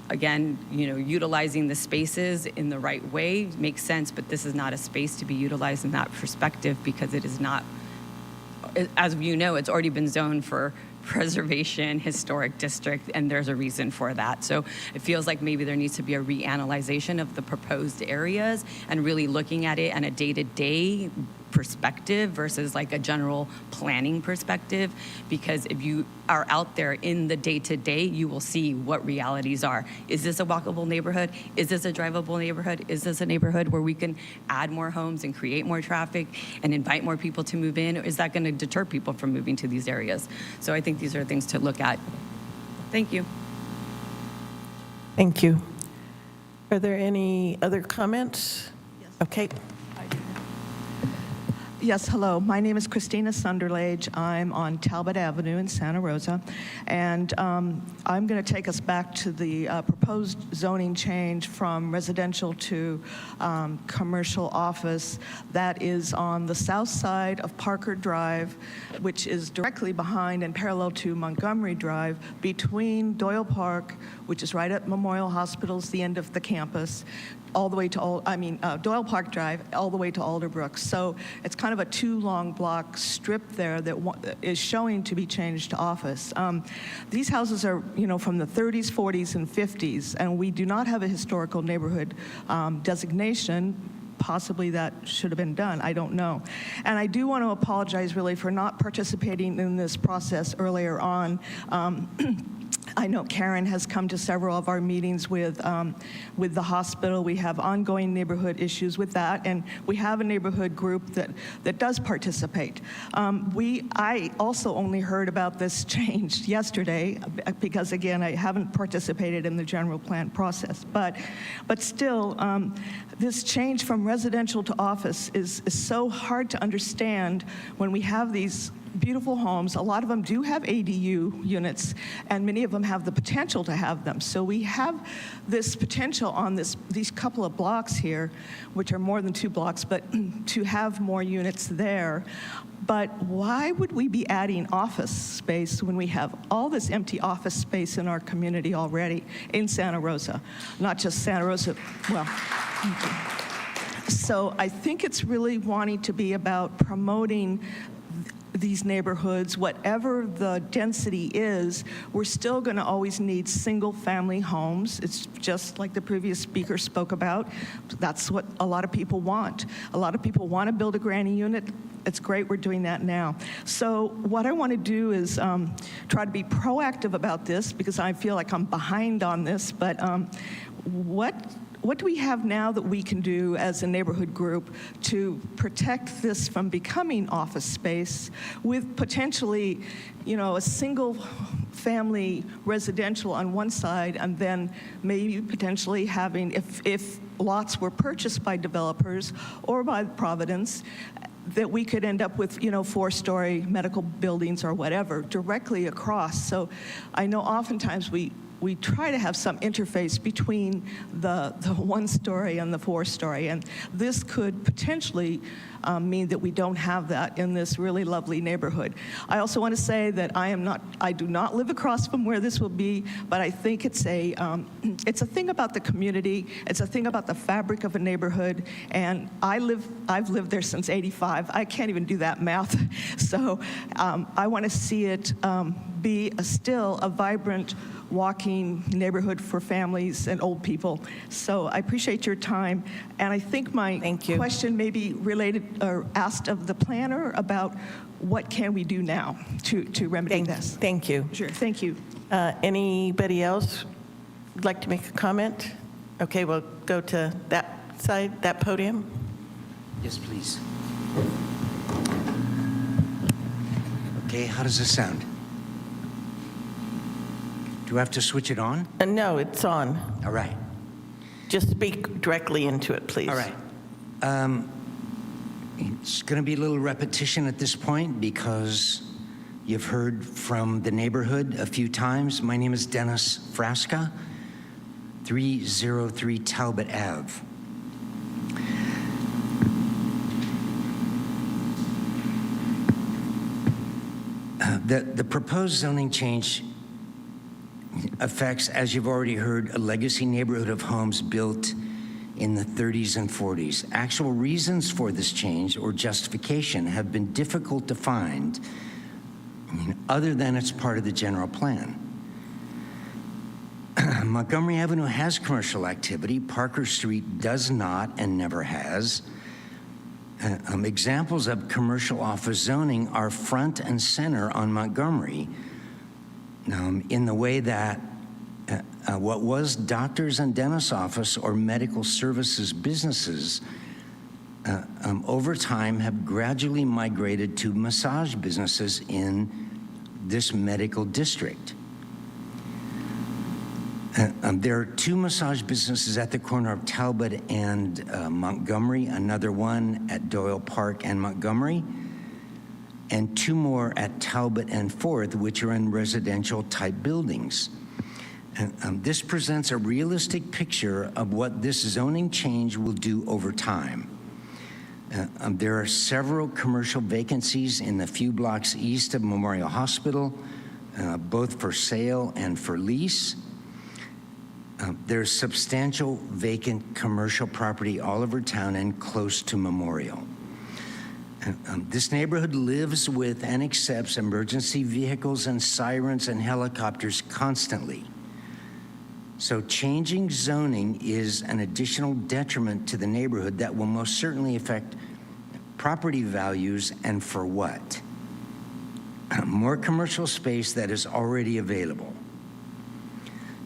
again, utilizing the spaces in the right way makes sense, but this is not a space to be utilized in that perspective because it is not, as you know, it's already been zoned for preservation historic district, and there's a reason for that. So it feels like maybe there needs to be a reanalyzation of the proposed areas and really looking at it on a day-to-day perspective versus like a general planning perspective, because if you are out there in the day-to-day, you will see what realities are. Is this a walkable neighborhood? Is this a drivable neighborhood? Is this a neighborhood where we can add more homes and create more traffic and invite more people to move in? Or is that going to deter people from moving to these areas? So I think these are things to look at. Thank you. Thank you. Are there any other comments? Yes. Okay. Yes, hello. My name is Christina Sunderlage. I'm on Talbot Avenue in Santa Rosa, and I'm going to take us back to the proposed zoning change from residential to commercial office that is on the south side of Parker Drive, which is directly behind and parallel to Montgomery Drive, between Doyle Park, which is right at Memorial Hospital's the end of the campus, all the way to Doyle Park Drive, all the way to Alderbrook. So it's kind of a 2-long block strip there that is showing to be changed to office. These houses are, from the 30s, 40s, and 50s, and we do not have a historical neighborhood designation. Possibly that should have been done. I don't know. And I do want to apologize really for not participating in this process earlier on. I know Karen has come to several of our meetings with the hospital. We have ongoing neighborhood issues with that, and we have a neighborhood group that does participate. I also only heard about this change yesterday because, again, I haven't participated in the general plan process. But still, this change from residential to office is so hard to understand when we have these beautiful homes. A lot of them do have ADU units, and many of them have the potential to have them. So we have this potential on these couple of blocks here, which are more than 2 blocks, but to have more units there. But why would we be adding office space when we have all this empty office space in our community already in Santa Rosa? Not just Santa Rosa, well, thank you. So I think it's really wanting to be about promoting these neighborhoods, whatever the density is, we're still going to always need single-family homes. It's just like the previous speaker spoke about. That's what a lot of people want. A lot of people want to build a granny unit. It's great we're doing that now. So what I want to do is try to be proactive about this, because I feel like I'm behind on this, but what do we have now that we can do as a neighborhood group to protect this from becoming office space with potentially, a single family residential on one side, and then maybe potentially having, if lots were purchased by developers or by Providence, that we could end up with, 4-story medical buildings or whatever directly across. So I know oftentimes we try to have some interface between the 1-story and the 4-story, and this could potentially mean that we don't have that in this really lovely neighborhood. I also want to say that I do not live across from where this will be, but I think it's a thing about the community. It's a thing about the fabric of a neighborhood, and I've lived there since '85. I can't even do that math, so I want to see it be still a vibrant, walking neighborhood for families and old people. So I appreciate your time, and I think my question may be related or asked of the planner about what can we do now to remedy this. Thank you. Sure, thank you. Anybody else would like to make a comment? Okay, we'll go to that side, that podium. Yes, please. Okay, how does this sound? Do I have to switch it on? No, it's on. All right. Just speak directly into it, please. All right. It's going to be a little repetition at this point because you've heard from the neighborhood a few times. My name is Dennis Frasca, 303 Talbot Ave. The proposed zoning change affects, as you've already heard, a legacy neighborhood of homes built in the 30s and 40s. Actual reasons for this change or justification have been difficult to find, other than it's part of the general plan. Montgomery Avenue has commercial activity. Parker Street does not and never has. Examples of commercial office zoning are front and center on Montgomery, in the way that what was doctors and dentist's office or medical services businesses over time have gradually migrated to massage businesses in this medical district. There are 2 massage businesses at the corner of Talbot and Montgomery, another one at Doyle Park and Montgomery, and 2 more at Talbot and 4th, which are in residential type buildings. This presents a realistic picture of what this zoning change will do over time. There are several commercial vacancies in the few blocks east of Memorial Hospital, both for sale and for lease. There's substantial vacant commercial property all over town and close to Memorial. This neighborhood lives with and accepts emergency vehicles and sirens and helicopters constantly. So changing zoning is an additional detriment to the neighborhood that will most certainly affect property values, and for what? More commercial space that is already available.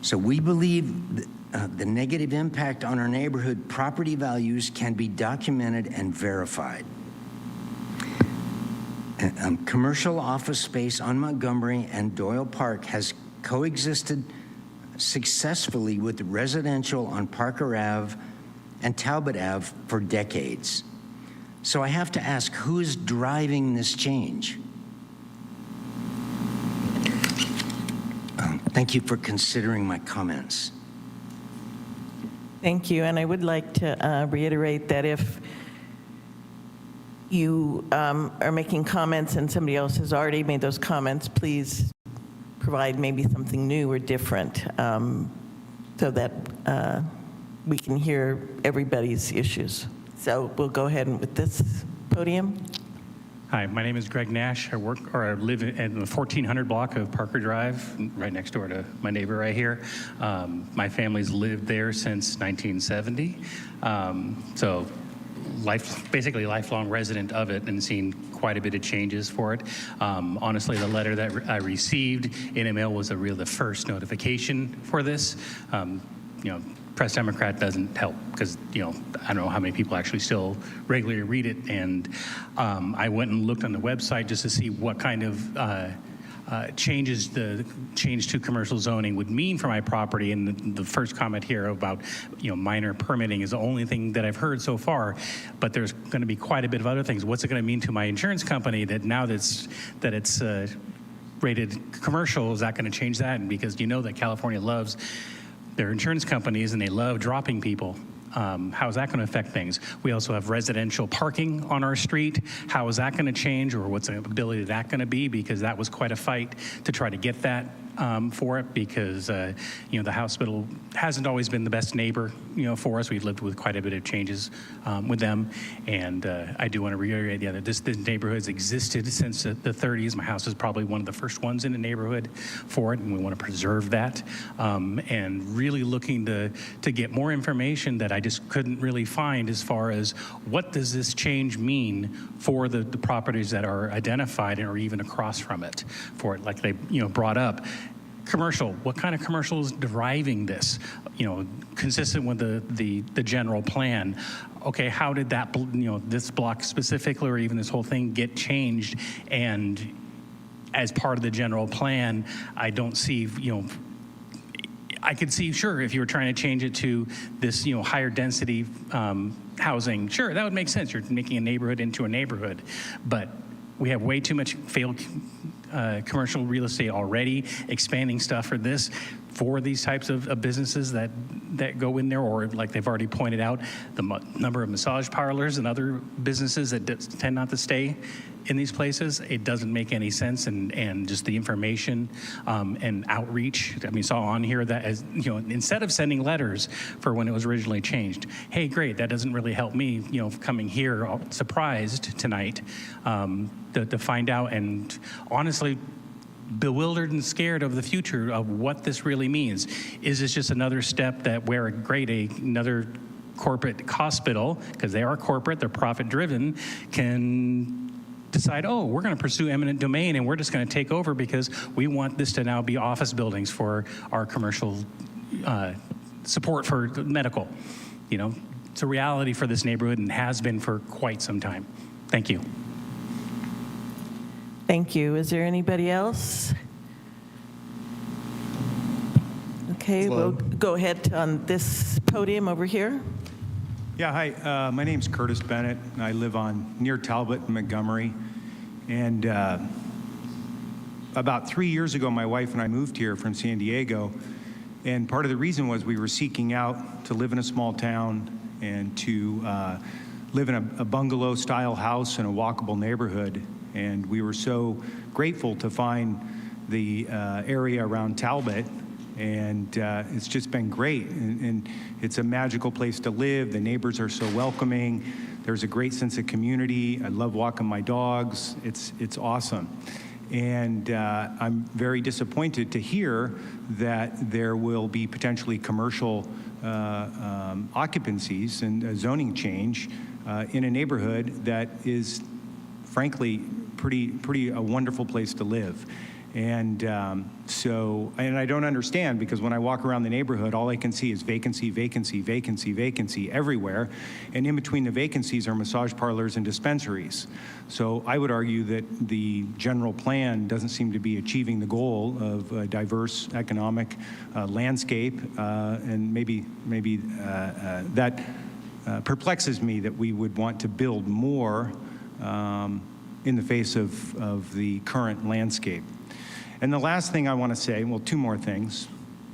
So we believe the negative impact on our neighborhood property values can be documented and verified. Commercial office space on Montgomery and Doyle Park has coexisted successfully with residential on Parker Ave and Talbot Ave for decades. So I have to ask, who is driving this change? Thank you for considering my comments. Thank you, and I would like to reiterate that if you are making comments and somebody else has already made those comments, please provide maybe something new or different so that we can hear everybody's issues. So we'll go ahead with this podium. Hi, my name is Greg Nash. I live in the 1400 block of Parker Drive, right next door to my neighbor right here. My family's lived there since 1970. So basically lifelong resident of it and seen quite a bit of changes for it. Honestly, the letter that I received in a mail was the first notification for this. Press Democrat doesn't help because, I don't know how many people actually still regularly read it. And I went and looked on the website just to see what kind of changes the change to commercial zoning would mean for my property. And the first comment here about, minor permitting is the only thing that I've heard so far. But there's going to be quite a bit of other things. What's it going to mean to my insurance company that now that it's rated commercial? Is that going to change that? And because that California loves their insurance companies and they love dropping people. How is that going to affect things? We also have residential parking on our street. How is that going to change, or what's the ability of that going to be? Because that was quite a fight to try to get that for it, because the hospital hasn't always been the best neighbor for us. We've lived with quite a bit of changes with them, and I do want to reiterate that this neighborhood has existed since the 30s. My house is probably one of the first ones in the neighborhood for it, and we want to preserve that, and really looking to get more information that I just couldn't really find as far as what does this change mean for the properties that are identified or even across from it for it, like they brought up. Commercial, what kind of commercial is deriving this? Consistent with the general plan. Okay, how did that, this block specifically, or even this whole thing get changed? And as part of the general plan, I don't see, I could see, sure, if you were trying to change it to this, higher density housing, sure, that would make sense. You're making a neighborhood into a neighborhood. But we have way too much failed commercial real estate already, expanding stuff for these types of businesses that go in there, or like they've already pointed out, the number of massage parlors and other businesses that tend not to stay in these places. It doesn't make any sense, and just the information and outreach. I mean, saw on here that as instead of sending letters for when it was originally changed, hey, great, that doesn't really help me, coming here surprised tonight to find out, and honestly bewildered and scared of the future of what this really means. Is this just another step that where another corporate hospital, because they are corporate, they're profit driven, can decide, oh, we're going to pursue eminent domain and we're just going to take over because we want this to now be office buildings for our commercial support for medical. It's a reality for this neighborhood and has been for quite some time. Thank you. Thank you. Is there anybody else? Okay, we'll go ahead on this podium over here. Yeah, hi. My name's Curtis Bennett, and I live near Talbot and Montgomery. And about 3 years ago, my wife and I moved here from San Diego. And part of the reason was we were seeking out to live in a small town and to live in a bungalow-style house in a walkable neighborhood. And we were so grateful to find the area around Talbot. And it's just been great. And it's a magical place to live. The neighbors are so welcoming. There's a great sense of community. I love walking my dogs. It's awesome. And I'm very disappointed to hear that there will be potentially commercial occupancies and a zoning change in a neighborhood that is, frankly, pretty a wonderful place to live. And and I don't understand, because when I walk around the neighborhood, all I can see is vacancy, vacancy, vacancy, vacancy everywhere. And in between the vacancies are massage parlors and dispensaries. So I would argue that the general plan doesn't seem to be achieving the goal of a diverse economic landscape. And maybe that perplexes me that we would want to build more in the face of the current landscape. And the last thing I want to say, well, two more things.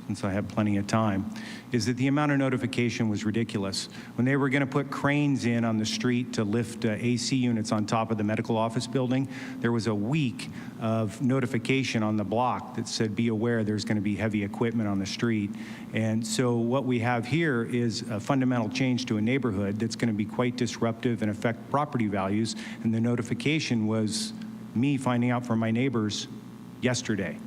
since I have plenty of time, is that the amount of notification was ridiculous. When they were going to put cranes in on the street to lift AC units on top of the medical office building, there was a week of notification on the block that said, be aware there's going to be heavy equipment on the street. And so what we have here is a fundamental change to a neighborhood that's going to be quite disruptive and affect property values. And the notification was me finding out from my neighbors yesterday.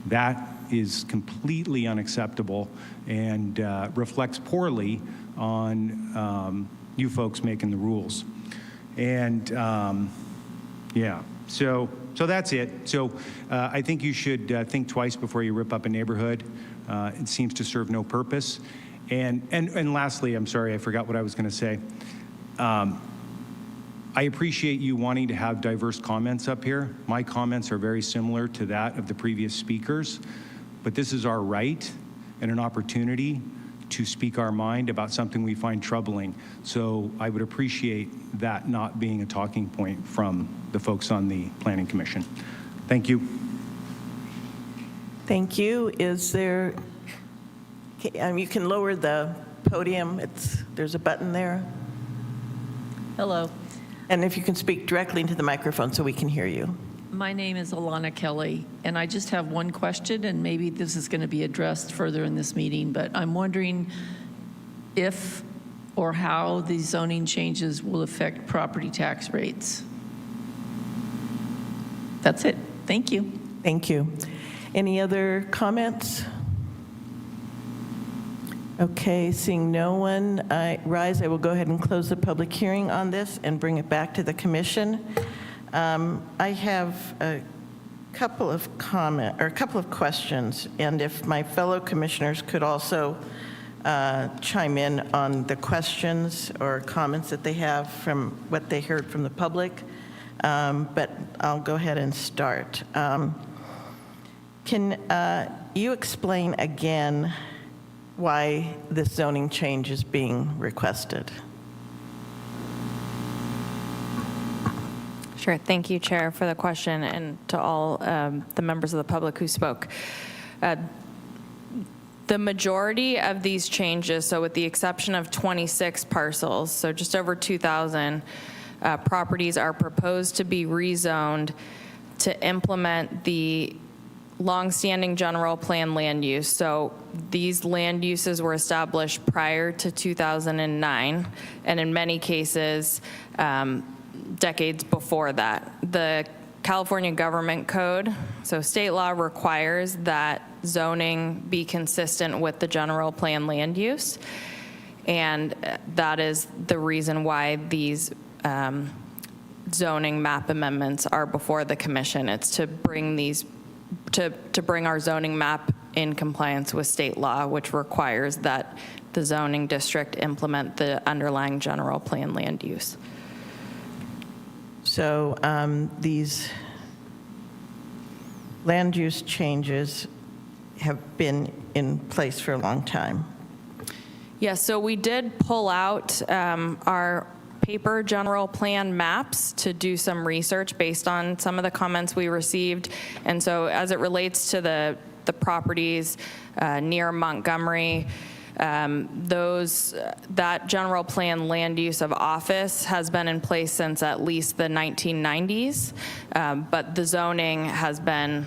That is completely unacceptable and reflects poorly on you folks making the rules. And yeah, so that's it. So I think you should think twice before you rip up a neighborhood. It seems to serve no purpose. And lastly, I'm sorry, I forgot what I was going to say. I appreciate you wanting to have diverse comments up here. My comments are very similar to that of the previous speakers, but this is our right and an opportunity to speak our mind about something we find troubling. So I would appreciate that not being a talking point from the folks on the Planning Commission. Thank you. Thank you. Is there, you can lower the podium. There's a button there. Hello. And if you can speak directly into the microphone so we can hear you. My name is Alana Kelly, and I just have one question, and maybe this is going to be addressed further in this meeting, but I'm wondering if or how these zoning changes will affect property tax rates. That's it. Thank you. Thank you. Any other comments? Okay, seeing no one rise, I will go ahead and close the public hearing on this and bring it back to the commission. I have a couple of questions, and if my fellow commissioners could also chime in on the questions or comments that they have from what they heard from the public, but I'll go ahead and start. Can you explain again why this zoning change is being requested? Sure. Thank you, Chair, for the question, and to all the members of the public who spoke. The majority of these changes, so with the exception of 26 parcels, so just over 2,000 properties, are proposed to be rezoned to implement the longstanding general plan land use. So these land uses were established prior to 2009, and in many cases, decades before that. The California Government Code, so state law, requires that zoning be consistent with the general plan land use, and that is the reason why these zoning map amendments are before the commission. It's to bring these to bring our zoning map in compliance with state law, which requires that the zoning district implement the underlying general plan land use. So these land use changes have been in place for a long time. Yes, so we did pull out our paper general plan maps to do some research based on some of the comments we received. And so as it relates to the properties near Montgomery, that general plan land use of office has been in place since at least the 1990s, but the zoning has been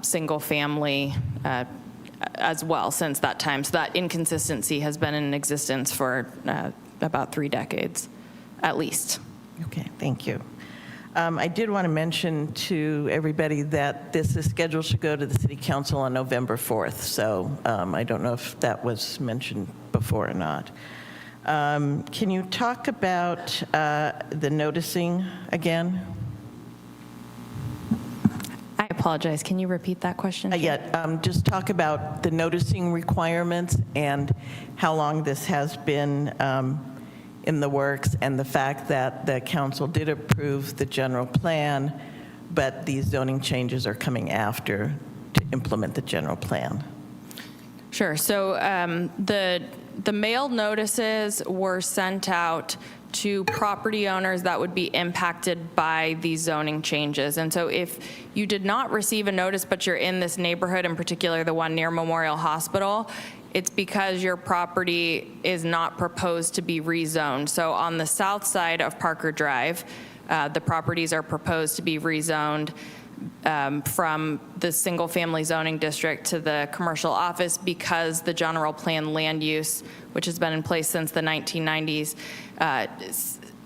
single family as well since that time. So that inconsistency has been in existence for about 3 decades, at least. Okay, thank you. I did want to mention to everybody that this is scheduled to go to the City Council on November 4th, so I don't know if that was mentioned before or not. Can you talk about the noticing again? I apologize. Can you repeat that question? Just talk about the noticing requirements and how long this has been in the works, and the fact that the council did approve the general plan, but these zoning changes are coming after to implement the general plan. Sure. So the mailed notices were sent out to property owners that would be impacted by these zoning changes. And so if you did not receive a notice, but you're in this neighborhood, in particular the one near Memorial Hospital, it's because your property is not proposed to be rezoned. So on the south side of Parker Drive, the properties are proposed to be rezoned from the single-family zoning district to the commercial office because the general plan land use, which has been in place since the 1990s,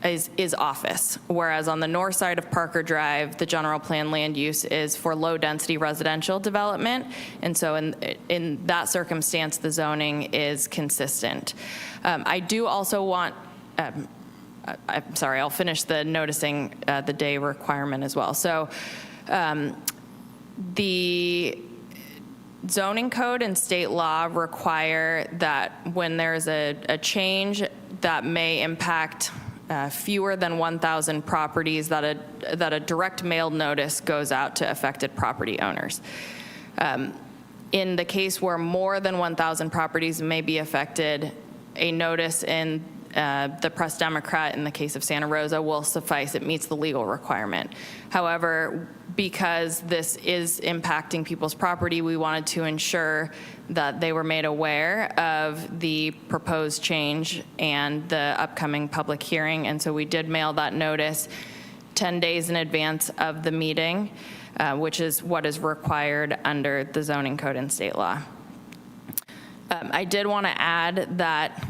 is office. Whereas on the north side of Parker Drive, the general plan land use is for low-density residential development. And so in that circumstance, the zoning is consistent. I do also want, I'm sorry, I'll finish the noticing the day requirement as well. So the zoning code and state law require that when there's a change that may impact fewer than 1,000 properties, that a direct mail notice goes out to affected property owners. In the case where more than 1,000 properties may be affected, a notice in the Press Democrat in the case of Santa Rosa will suffice. It meets the legal requirement. However, because this is impacting people's property, we wanted to ensure that they were made aware of the proposed change and the upcoming public hearing. And so we did mail that notice 10 days in advance of the meeting, which is what is required under the zoning code and state law. I did want to add that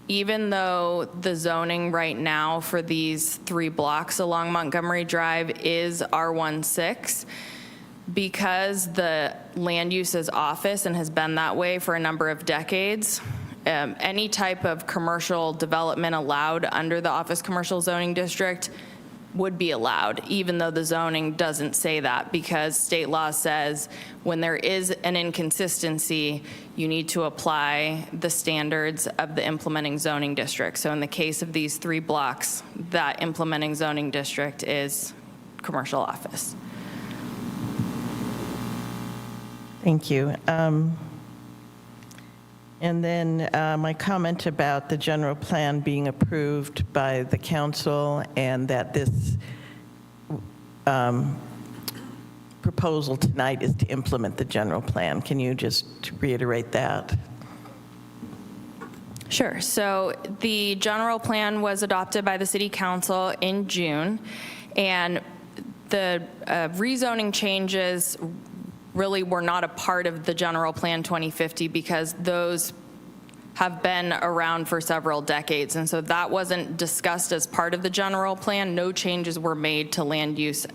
even though the zoning right now for these 3 blocks along Montgomery Drive is R16, because the land use is office and has been that way for a number of decades, any type of commercial development allowed under the office commercial zoning district would be allowed, even though the zoning doesn't say that, because state law says when there is an inconsistency, you need to apply the standards of the implementing zoning district. So in the case of these 3 blocks, that implementing zoning district is commercial office. Thank you. And then my comment about the general plan being approved by the council and that this proposal tonight is to implement the general plan. Can you just reiterate that? Sure. So the general plan was adopted by the City Council in June, and the rezoning changes really were not a part of the General Plan 2050 because those have been around for several decades. And so that wasn't discussed as part of the general plan. No changes were made to land use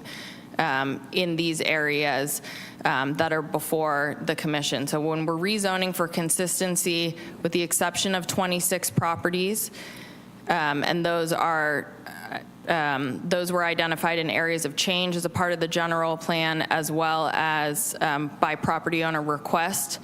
in these areas that are before the commission. So when we're rezoning for consistency, with the exception of 26 properties, and those were identified in areas of change as a part of the general plan, as well as by property owner request.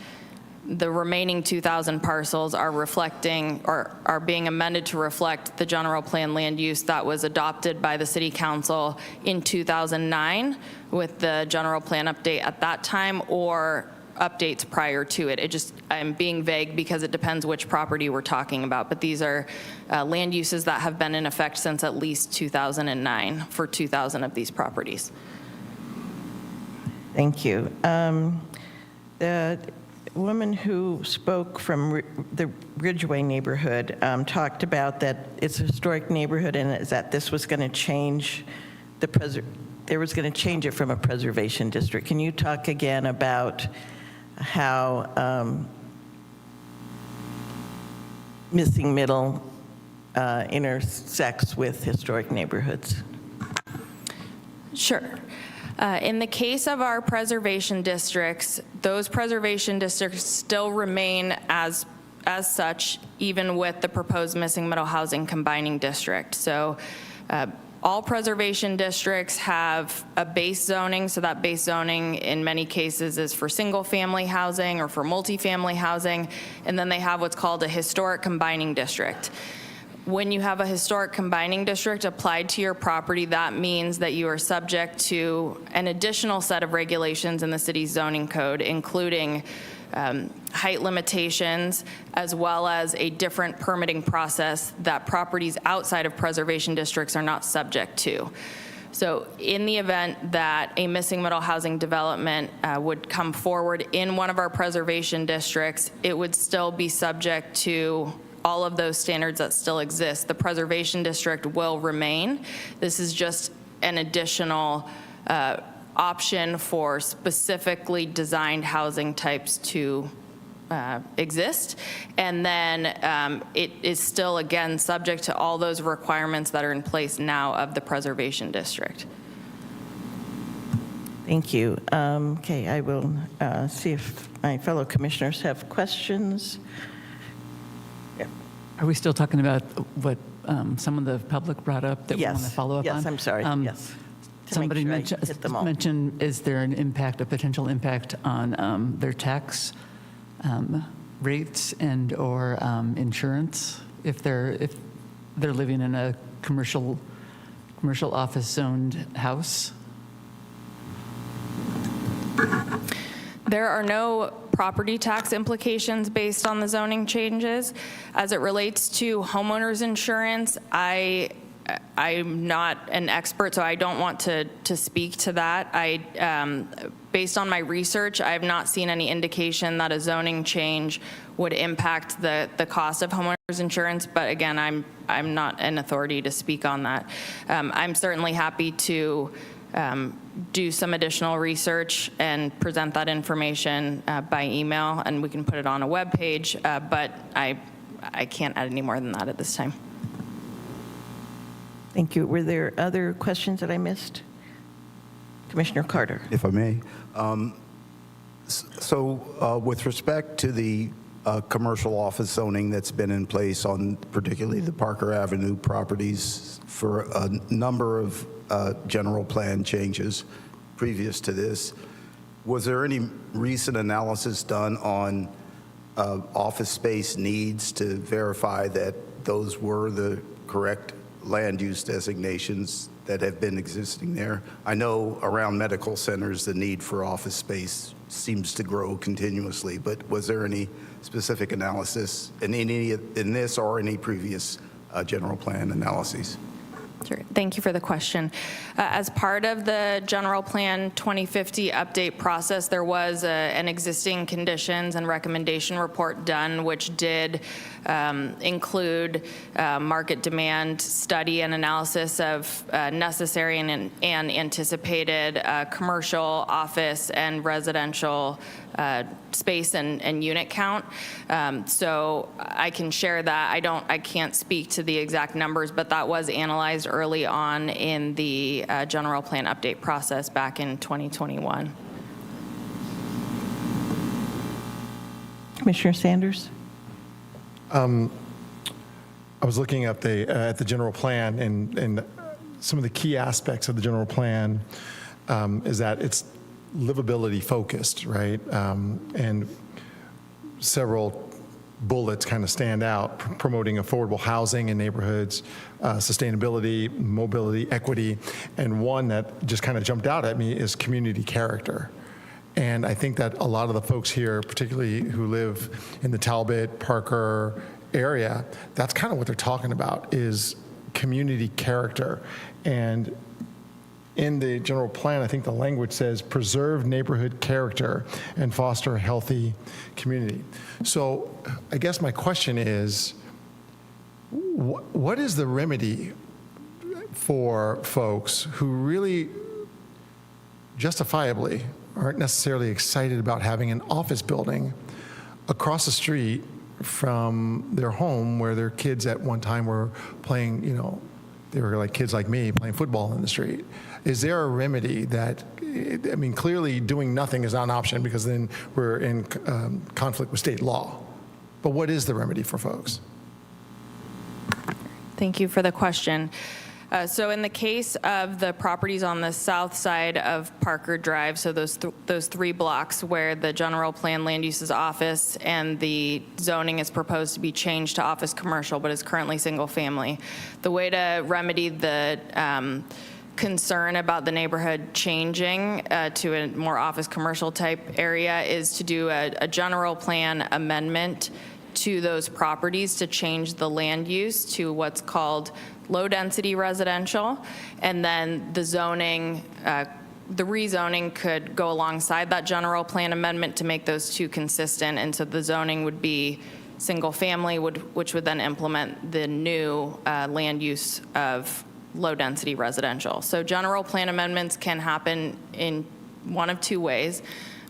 The remaining 2,000 parcels are reflecting or are being amended to reflect the general plan land use that was adopted by the City Council in 2009 with the general plan update at that time, or updates prior to it. I'm being vague because it depends which property we're talking about, but these are land uses that have been in effect since at least 2009 for 2,000 of these properties. Thank you. The woman who spoke from the Ridgeway neighborhood talked about that it's a historic neighborhood and that this was going to change there was going to change it from a preservation district. Can you talk again about how missing middle intersects with historic neighborhoods? Sure. In the case of our preservation districts, those preservation districts still remain as such, even with the proposed missing middle housing combining district. So all preservation districts have a base zoning, so that base zoning in many cases is for single family housing or for multifamily housing, and then they have what's called a historic combining district. When you have a historic combining district applied to your property, that means that you are subject to an additional set of regulations in the city's zoning code, including height limitations, as well as a different permitting process that properties outside of preservation districts are not subject to. So in the event that a missing middle housing development would come forward in one of our preservation districts, it would still be subject to all of those standards that still exist. The preservation district will remain. This is just an additional option for specifically designed housing types to exist. And then it is still, again, subject to all those requirements that are in place now of the preservation district. Thank you. Okay, I will see if my fellow commissioners have questions. Are we still talking about what some of the public brought up that we want to follow up on? Yes, I'm sorry, yes. To Somebody make sure I hit them all. mentioned, is there an impact, a potential impact on their tax rates and or insurance if they're living in a commercial office zoned house? There are no property tax implications based on the zoning changes. As it relates to homeowners insurance, I'm not an expert, so I don't want to speak to that. Based on my research, I have not seen any indication that a zoning change would impact the cost of homeowners insurance, but again, I'm not an authority to speak on that. I'm certainly happy to do some additional research and present that information by email, and we can put it on a web page, but I can't add any more than that at this time. Thank you. Were there other questions that I missed? Commissioner Carter. If I may. With respect to the commercial office zoning that's been in place on particularly the Parker Avenue properties for a number of general plan changes previous to this, was there any recent analysis done on office space needs to verify that those were the correct land use designations that have been existing there? I know around medical centers, the need for office space seems to grow continuously, but was there any specific analysis in this or any previous general plan analyses? Sure. Thank you for the question. As part of the General Plan 2050 update process, there was an existing conditions and recommendation report done, which did include market demand study and analysis of necessary and anticipated commercial, office, and residential space and unit count. So I can share that. I can't speak to the exact numbers, but that was analyzed early on in the general plan update process back in 2021. Commissioner Sanders? I was looking at the general plan, and some of the key aspects of the general plan is that it's livability focused, right? And several bullets kind of stand out, promoting affordable housing in neighborhoods, sustainability, mobility, equity, and one that just kind of jumped out at me is community character. And I think that a lot of the folks here, particularly who live in the Talbot, Parker area, that's kind of what they're talking about, is community character. And in the general plan, I think the language says preserve neighborhood character and foster a healthy community. So I guess my question is, what is the remedy for folks who really justifiably aren't necessarily excited about having an office building across the street from their home where their kids at one time were playing, they were like kids like me playing football in the street? Is there a remedy that, I mean, clearly doing nothing is not an option because then we're in conflict with state law. But what is the remedy for folks? Thank you for the question. So in the case of the properties on the south side of Parker Drive, so those 3 blocks where the general plan land use is office and the zoning is proposed to be changed to office commercial, but is currently single family, the way to remedy the concern about the neighborhood changing to a more office commercial type area is to do a general plan amendment to those properties to change the land use to what's called low-density residential, and then the zoning, the rezoning could go alongside that general plan amendment to make those two consistent, and so the zoning would be single family, which would then implement the new land use of low-density residential. So general plan amendments can happen in one of two ways.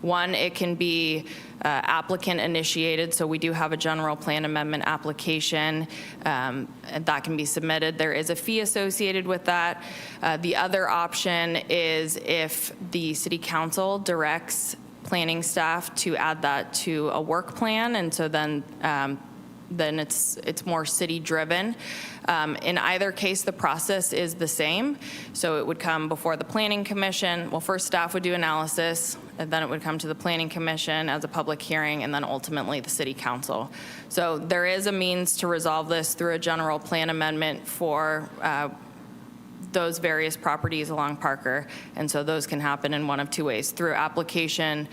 One, it can be applicant initiated, so we do have a general plan amendment application and that can be submitted. There is a fee associated with that. The other option is if the city council directs planning staff to add that to a work plan, and so then it's more city-driven. In either case, the process is the same. So it would come before the Planning Commission. Well, first staff would do analysis, and then it would come to the Planning Commission as a public hearing, and then ultimately the City Council. So there is a means to resolve this through a general plan amendment for those various properties along Parker. And so those can happen in one of two ways: through application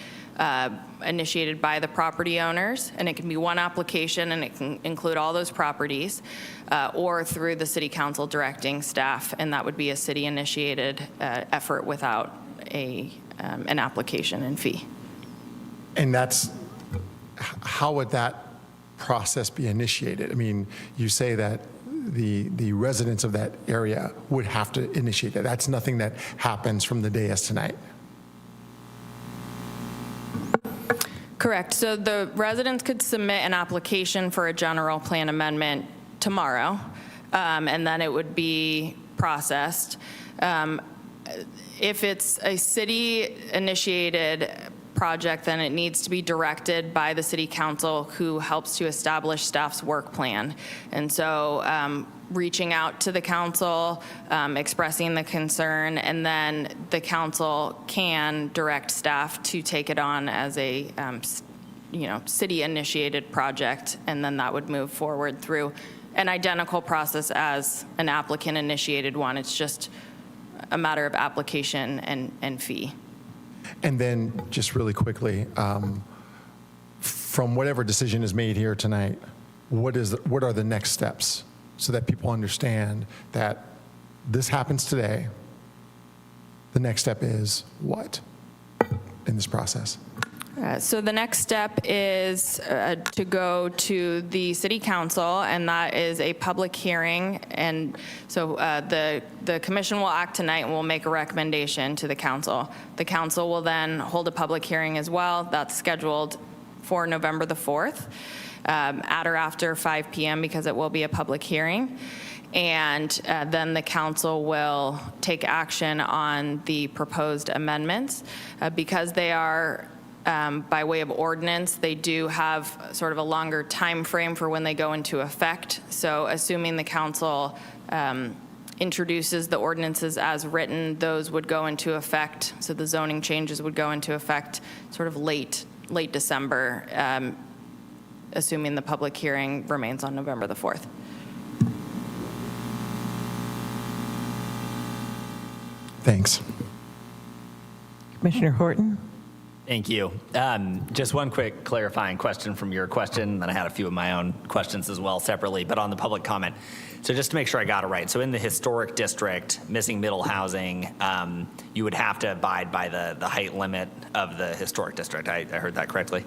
initiated by the property owners, and it can be one application and it can include all those properties, or through the city council directing staff, and that would be a city initiated effort without an application and fee. And that's, how would that process be initiated? I mean, you say that the residents of that area would have to initiate that. That's nothing that happens from the day as tonight. Correct. So the residents could submit an application for a general plan amendment tomorrow, and then it would be processed. If it's a city-initiated project, then it needs to be directed by the city council, who helps to establish staff's work plan. And so reaching out to the council, expressing the concern, and then the council can direct staff to take it on as a city-initiated project, and then that would move forward through an identical process as an applicant-initiated one. It's just a matter of application and fee. And then, just really quickly, from whatever decision is made here tonight, what are the next steps so that people understand that this happens today? The next step is what in this process? So the next step is to go to the city council, and that is a public hearing. And so the commission will act tonight and will make a recommendation to the council. The council will then hold a public hearing as well. That's scheduled for November the 4th, at or after 5 p.m. because it will be a public hearing. And then the council will take action on the proposed amendments. Because they are by way of ordinance, they do have sort of a longer time frame for when they go into effect. So assuming the council introduces the ordinances as written, those would go into effect. So the zoning changes would go into effect sort of late December, assuming the public hearing remains on November the 4th. Thanks. Commissioner Horton? Thank you. Just one quick clarifying question from your question, then I had a few of my own questions as well separately, but on the public comment. So just to make sure I got it right, so in the historic district, missing middle housing, you would have to abide by the height limit of the historic district. I heard that correctly?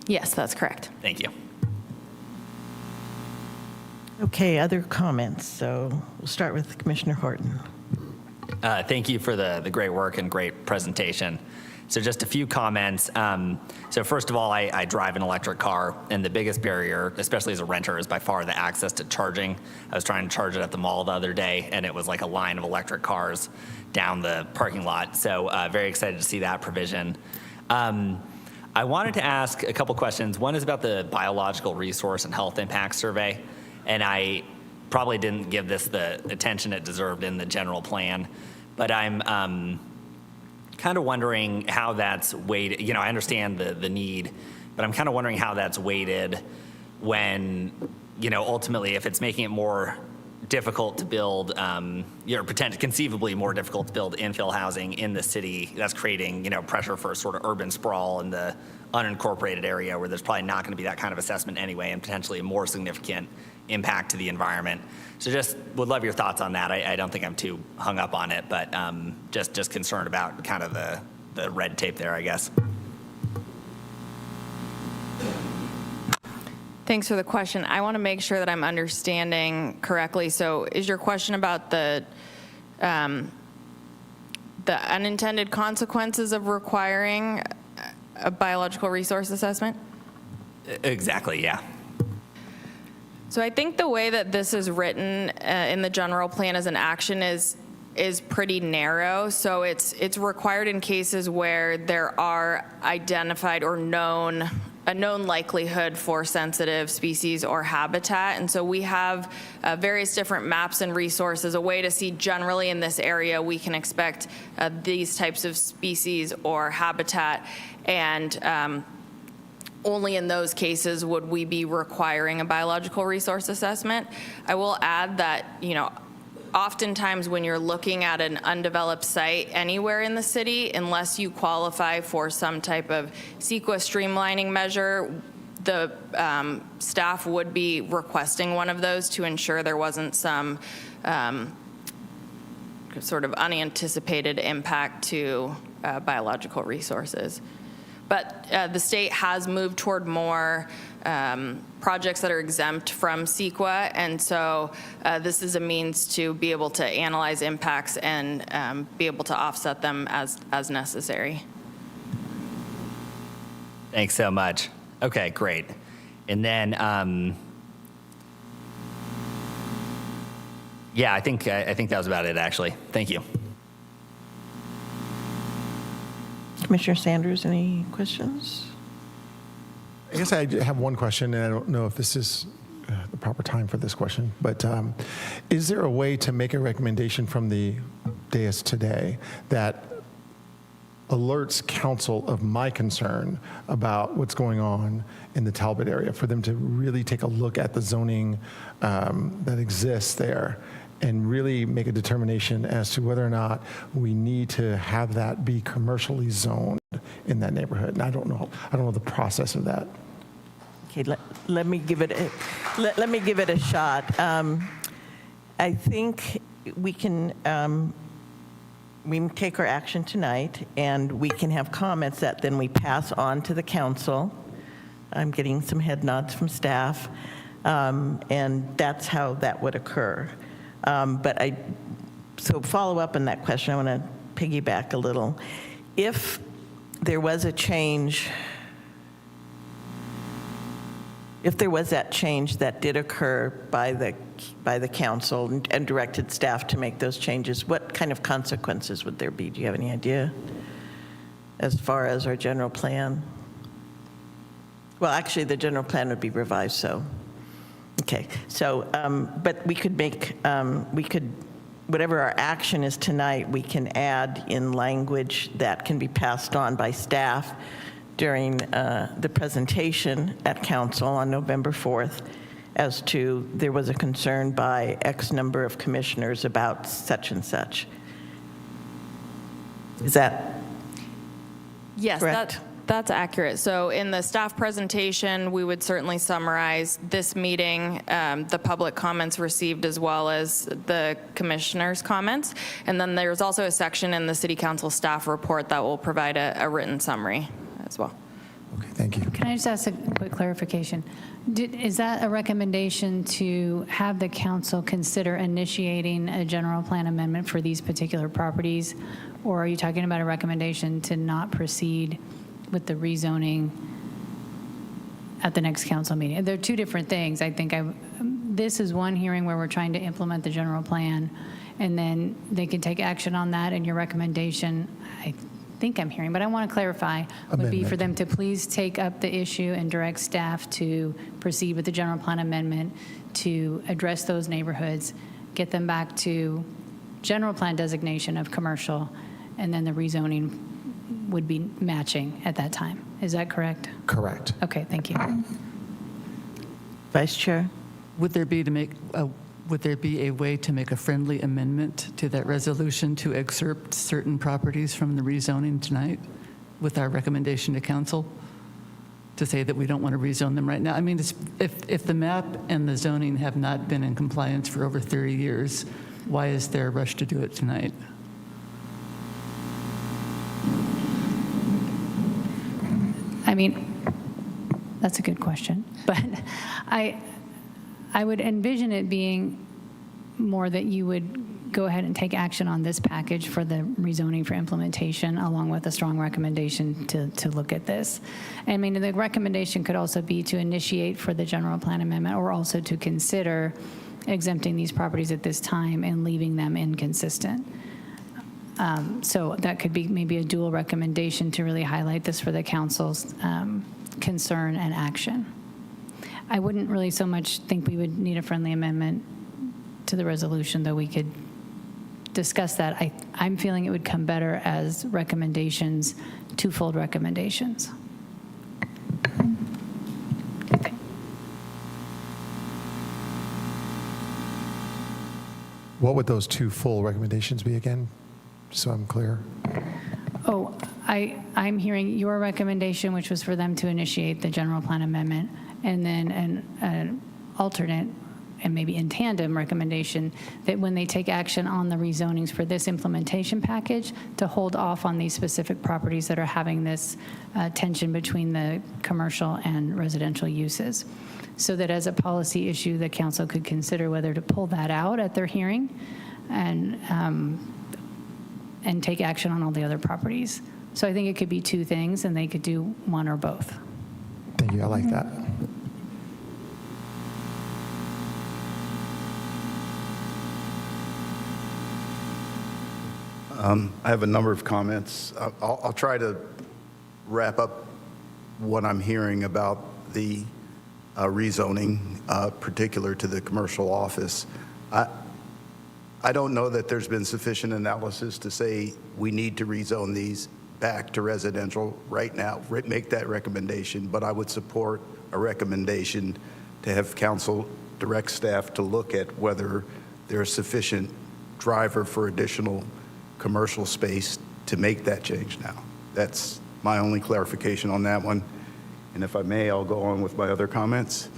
Yes, that's correct. Thank you. Okay, other comments? So we'll start with Commissioner Horton. Thank you for the great work and great presentation. So just a few comments. So first of all, I drive an electric car, and the biggest barrier, especially as a renter, is by far the access to charging. I was trying to charge it at the mall the other day, and it was like a line of electric cars down the parking lot. So very excited to see that provision. I wanted to ask a couple questions. One is about the biological resource and health impact survey, and I probably didn't give this the attention it deserved in the general plan, but I'm kind of wondering how that's weighted. You know, I understand the need, but I'm kind of wondering how that's weighted when, you know, ultimately if it's making it more difficult to build, conceivably more difficult to build infill housing in the city. That's creating, pressure for sort of urban sprawl in the unincorporated area where there's probably not going to be that kind of assessment anyway, and potentially a more significant impact to the environment. So just would love your thoughts on that. I don't think I'm too hung up on it, but just concerned about kind of the red tape there, I guess. Thanks for the question. I want to make sure that I'm understanding correctly. So is your question about the unintended consequences of requiring a biological resource assessment? Exactly, yeah. So I think the way that this is written in the general plan as an action is pretty narrow. So it's required in cases where there are identified or a known likelihood for sensitive species or habitat. And so we have various different maps and resources, a way to see generally in this area we can expect these types of species or habitat. And only in those cases would we be requiring a biological resource assessment. I will add that, oftentimes when you're looking at an undeveloped site anywhere in the city, unless you qualify for some type of CEQA streamlining measure, the staff would be requesting one of those to ensure there wasn't some sort of unanticipated impact to biological resources. But the state has moved toward more projects that are exempt from CEQA, and so this is a means to be able to analyze impacts and be able to offset them as necessary. Thanks so much. Okay, great. And then, I think that was about it, actually. Thank you. Commissioner Sanders, any questions? I guess I have one question, and I don't know if this is the proper time for this question, but is there a way to make a recommendation from the dais today that alerts council of my concern about what's going on in the Talbot area, for them to really take a look at the zoning that exists there and really make a determination as to whether or not we need to have that be commercially zoned in that neighborhood? And I don't know the process of that. Okay, let me give it a shot. I think we can take our action tonight, and we can have comments that then we pass on to the council. I'm getting some head nods from staff, and that's how that would occur. So follow up on that question. I want to piggyback a little. If there was a change, if there was that change that did occur by the council and directed staff to make those changes, what kind of consequences would there be? Do you have any idea as far as our general plan? Well, actually, the general plan would be revised, so. Okay, so, but we could make, whatever our action is tonight, we can add in language that can be passed on by staff during the presentation at council on November 4th as to there was a concern by X number of commissioners about such and such. Is that Yes, correct? That's accurate. So in the staff presentation, we would certainly summarize this meeting, the public comments received, as well as the commissioners' comments. And then there's also a section in the City Council staff report that will provide a written summary as well. Okay, thank you. Can I just ask a quick clarification? Is that a recommendation to have the council consider initiating a general plan amendment for these particular properties? Or are you talking about a recommendation to not proceed with the rezoning at the next council meeting? They're two different things. I think this is one hearing where we're trying to implement the general plan, and then they can take action on that, and your recommendation, I think I'm hearing, but I want to clarify, would be for them to please take up the issue and direct staff to proceed with the general plan amendment to address those neighborhoods, get them back to general plan designation of commercial, and then the rezoning would be matching at that time. Is that correct? Correct. Okay, thank you. Vice Chair? Would there be to make, would there be a way to make a friendly amendment to that resolution to excerpt certain properties from the rezoning tonight with our recommendation to council? To say that we don't want to rezone them right now? I mean, if the map and the zoning have not been in compliance for over 30 years, why is there a rush to do it tonight? I mean, that's a good question, but I would envision it being more that you would go ahead and take action on this package for the rezoning for implementation, along with a strong recommendation to look at this. I mean, the recommendation could also be to initiate for the general plan amendment, or also to consider exempting these properties at this time and leaving them inconsistent. So that could be maybe a dual recommendation to really highlight this for the council's concern and action. I wouldn't really so much think we would need a friendly amendment to the resolution, though we could discuss that. I'm feeling it would come better as recommendations, twofold recommendations. What would those two full recommendations be again, just so I'm clear? Oh, I'm hearing your recommendation, which was for them to initiate the general plan amendment, and then an alternate and maybe in tandem recommendation that when they take action on the rezonings for this implementation package, to hold off on these specific properties that are having this tension between the commercial and residential uses. So that as a policy issue, the council could consider whether to pull that out at their hearing and take action on all the other properties. So I think it could be two things, and they could do one or both. Thank you, I like that. I have a number of comments. I'll try to wrap up what I'm hearing about the rezoning, particular to the commercial office. I don't know that there's been sufficient analysis to say we need to rezone these back to residential right now, make that recommendation, but I would support a recommendation to have council direct staff to look at whether there's sufficient driver for additional commercial space to make that change now. That's my only clarification on that one. And if I may, I'll go on with my other comments.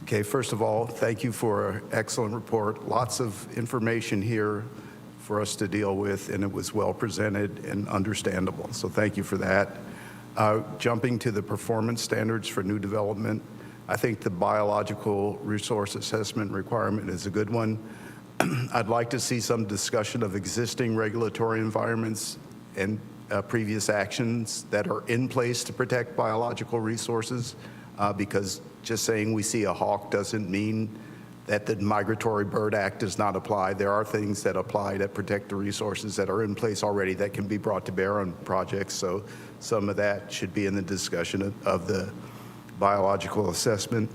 Okay, first of all, thank you for an excellent report. Lots of information here for us to deal with, and it was well presented and understandable. So thank you for that. Jumping to the performance standards for new development, I think the biological resource assessment requirement is a good one. I'd like to see some discussion of existing regulatory environments and previous actions that are in place to protect biological resources, because just saying we see a hawk doesn't mean that the Migratory Bird Act does not apply. There are things that apply that protect the resources that are in place already that can be brought to bear on projects. So some of that should be in the discussion of the biological assessment.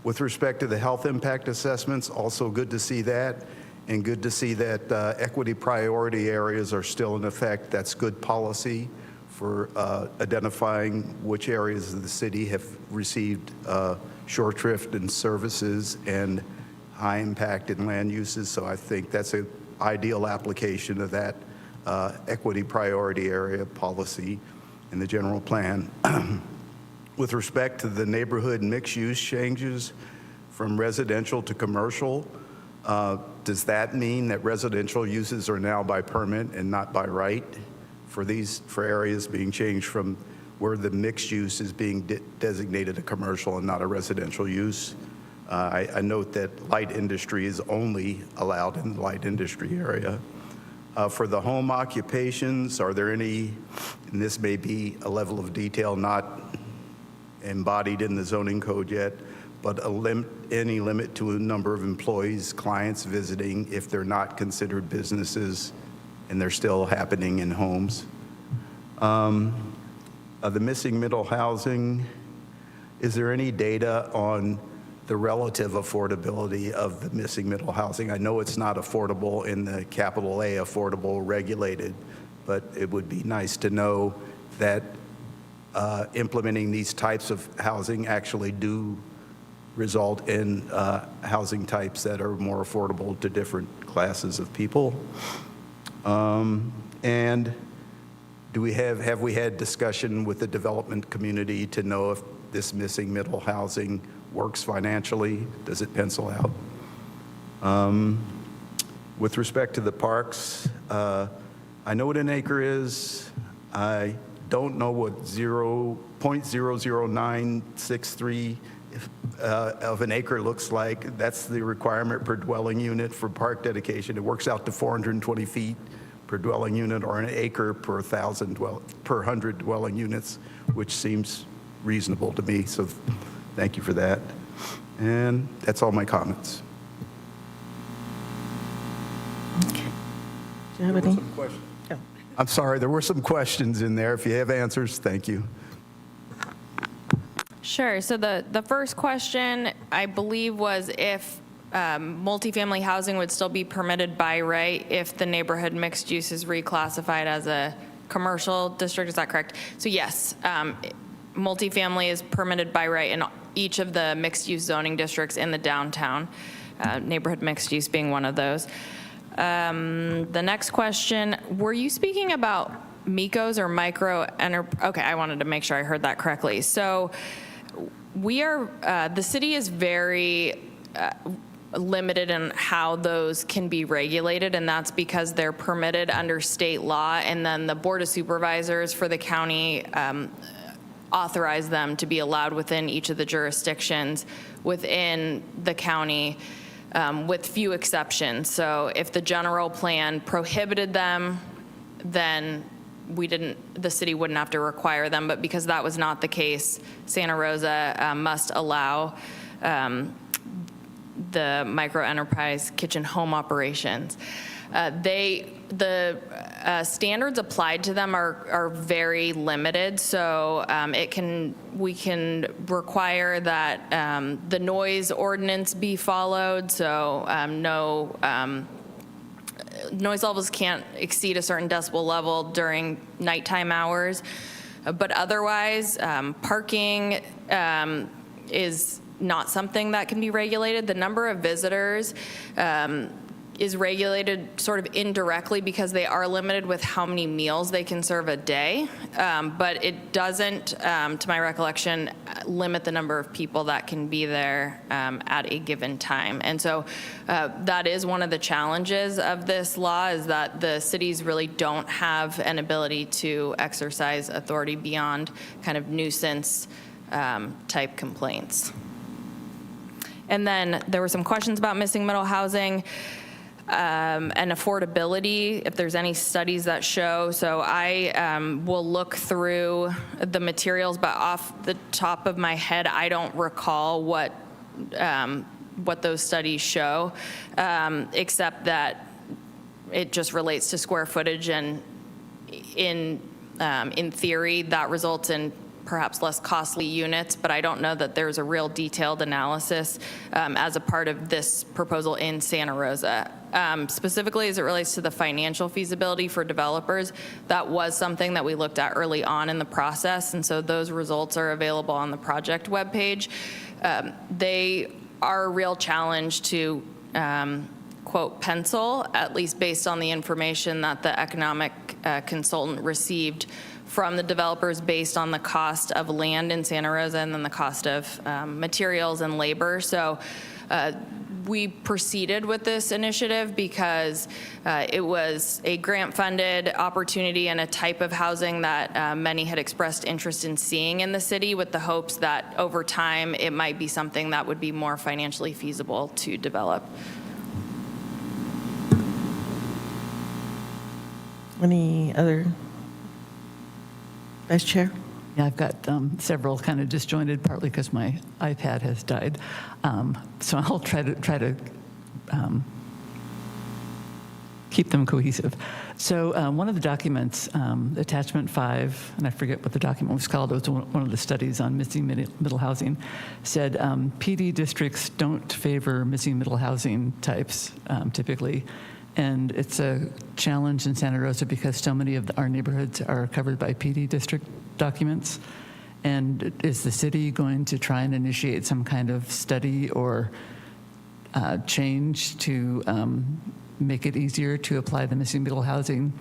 With respect to the health impact assessments, also good to see that, and good to see that equity priority areas are still in effect. That's good policy for identifying which areas of the city have received short shrift in services and high impact in land uses. So I think that's an ideal application of that equity priority area policy in the general plan. With respect to the neighborhood mixed-use changes from residential to commercial, does that mean that residential uses are now by permit and not by right for areas being changed from where the mixed use is being designated a commercial and not a residential use? I note that light industry is only allowed in the light industry area. For the home occupations, are there any, and this may be a level of detail not embodied in the zoning code yet, but any limit to a number of employees, clients visiting if they're not considered businesses and they're still happening in homes? The missing middle housing, is there any data on the relative affordability of the missing middle housing? I know it's not affordable in the capital A, affordable regulated, but it would be nice to know that implementing these types of housing actually do result in housing types that are more affordable to different classes of people. And have we had discussion with the development community to know if this missing middle housing works financially? Does it pencil out? With respect to the parks, I know what an acre is. I don't know what 0.00963 of an acre looks like. That's the requirement per dwelling unit for park dedication. It works out to 420 feet per dwelling unit, or an acre per 100 dwelling units, which seems reasonable to me. So thank you for that. And that's all my comments. Do you have any? I'm sorry, there were some questions in there. If you have answers, thank you. Sure. So the first question, I believe, was if multifamily housing would still be permitted by right if the neighborhood mixed use is reclassified as a commercial district. Is that correct? So yes, multifamily is permitted by right in each of the mixed use zoning districts in the downtown, neighborhood mixed use being one of those. The next question, were you speaking about MECOs or okay, I wanted to make sure I heard that correctly. So we are, the city is very limited in how those can be regulated, and that's because they're permitted under state law, and then the Board of Supervisors for the county authorize them to be allowed within each of the jurisdictions within the county, with few exceptions. So if the general plan prohibited them, then the city wouldn't have to require them. But because that was not the case, Santa Rosa must allow the micro-enterprise kitchen home operations. The standards applied to them are very limited, so we can require that the noise ordinance be followed, so noise levels can't exceed a certain decibel level during nighttime hours, but otherwise parking is not something that can be regulated. The number of visitors is regulated sort of indirectly because they are limited with how many meals they can serve a day, but it doesn't, to my recollection, limit the number of people that can be there at a given time. And so that is one of the challenges of this law, is that the cities really don't have an ability to exercise authority beyond kind of nuisance type complaints. And then there were some questions about missing middle housing and affordability, if there's any studies that show. So I will look through the materials, but off the top of my head, I don't recall what those studies show, except that it just relates to square footage, and in theory, that results in perhaps less costly units, but I don't know that there's a real detailed analysis as a part of this proposal in Santa Rosa. Specifically as it relates to the financial feasibility for developers, that was something that we looked at early on in the process, and so those results are available on the project webpage. They are a real challenge to quote pencil, at least based on the information that the economic consultant received from the developers based on the cost of land in Santa Rosa and then the cost of materials and labor. So we proceeded with this initiative because it was a grant-funded opportunity and a type of housing that many had expressed interest in seeing in the city, with the hopes that over time it might be something that would be more financially feasible to develop. Any other? Vice Chair? Yeah, I've got several kind of disjointed, partly because my iPad has died. So I'll try to keep them cohesive. So one of the documents, attachment 5, and I forget what the document was called, it was one of the studies on missing middle housing, said PD districts don't favor missing middle housing types typically. And it's a challenge in Santa Rosa because so many of our neighborhoods are covered by PD district documents. And is the city going to try and initiate some kind of study or change to make it easier to apply the missing middle housing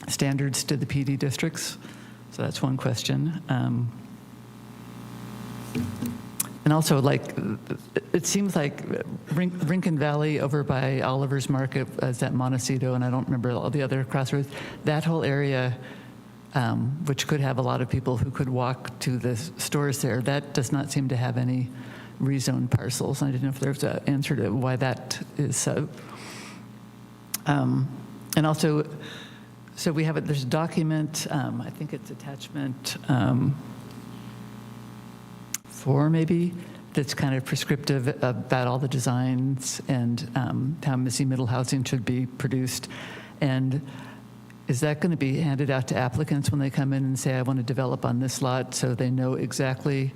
standards to the PD districts? So that's one question. And also, like, it seems like Rincon Valley over by Oliver's Market, is at Montecito, and I don't remember all the other crossroads, that whole area, which could have a lot of people who could walk to the stores there, that does not seem to have any rezoned parcels. I didn't know if there was an answer to why that is so. And also, so we have there's a document, I think it's attachment 4 maybe, that's kind of prescriptive about all the designs and how missing middle housing should be produced. And is that going to be handed out to applicants when they come in and say, I want to develop on this lot, so they know exactly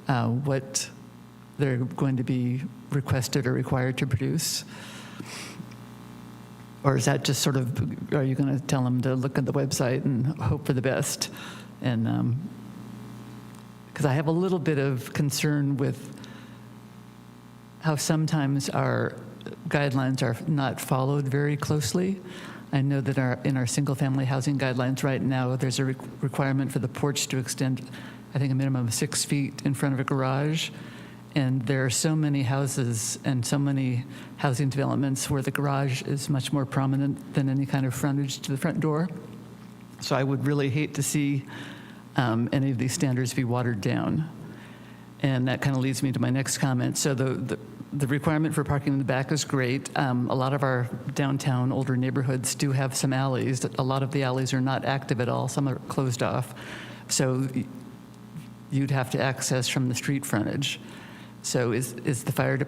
what they're going to be requested or required to produce? Or is that just sort of, are you going to tell them to look at the website and hope for the best? And because I have a little bit of concern with how sometimes our guidelines are not followed very closely. I know that in our single-family housing guidelines right now, there's a requirement for the porch to extend, I think, a minimum of 6 feet in front of a garage. And there are so many houses and so many housing developments where the garage is much more prominent than any kind of frontage to the front door. So I would really hate to see any of these standards be watered down. And that kind of leads me to my next comment. So the requirement for parking in the back is great. A lot of our downtown older neighborhoods do have some alleys. A lot of the alleys are not active at all. Some are closed off. So you'd have to access from the street frontage. So has the fire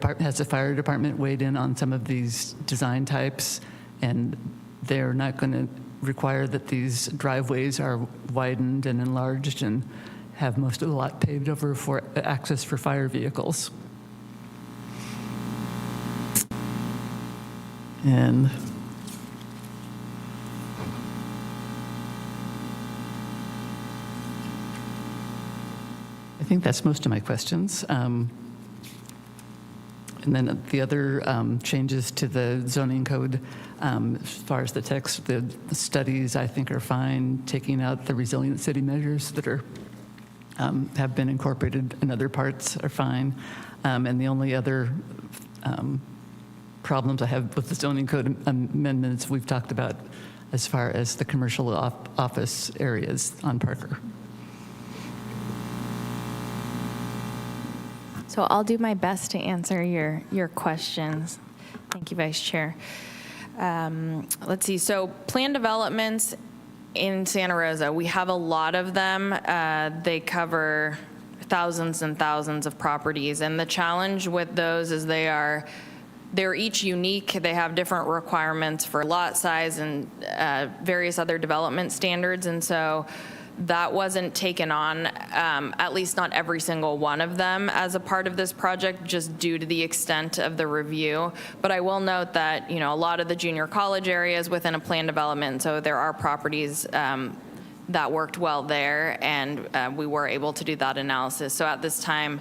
department weighed in on some of these design types? And they're not going to require that these driveways are widened and enlarged and have most of the lot paved over for access for fire vehicles. And I think that's most of my questions. And then the other changes to the zoning code, as far as the text, the studies I think are fine. Taking out the resilient city measures that are have been incorporated in other parts are fine. And the only other problems I have with the zoning code amendments we've talked about as far as the commercial office areas on Parker. So I'll do my best to answer your questions. Thank you, Vice Chair. Let's see. So plan developments in Santa Rosa, we have a lot of them. They cover thousands and thousands of properties. And the challenge with those is they're each unique. They have different requirements for lot size and various other development standards. And so that wasn't taken on, at least not every single one of them as a part of this project, just due to the extent of the review. But I will note that, a lot of the junior college areas within a plan development, so there are properties that worked well there, and we were able to do that analysis. So at this time,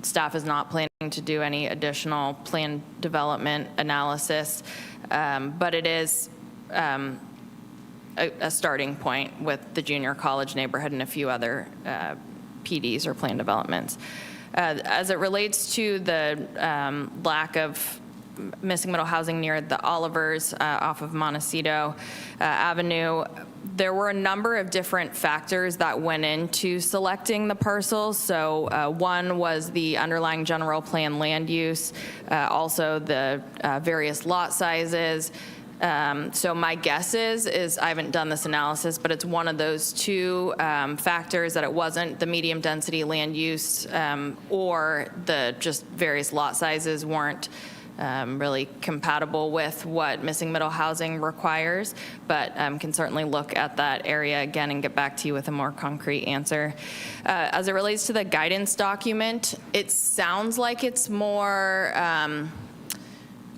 staff is not planning to do any additional plan development analysis, but it is a starting point with the junior college neighborhood and a few other PDs or plan developments. As it relates to the lack of missing middle housing near the Olivers off of Montecito Avenue, there were a number of different factors that went into selecting the parcels. So one was the underlying general plan land use, also the various lot sizes. So my guess is I haven't done this analysis, but it's one of those two factors, that it wasn't the medium density land use or the just various lot sizes weren't really compatible with what missing middle housing requires, but can certainly look at that area again and get back to you with a more concrete answer. As it relates to the guidance document, it sounds like it's more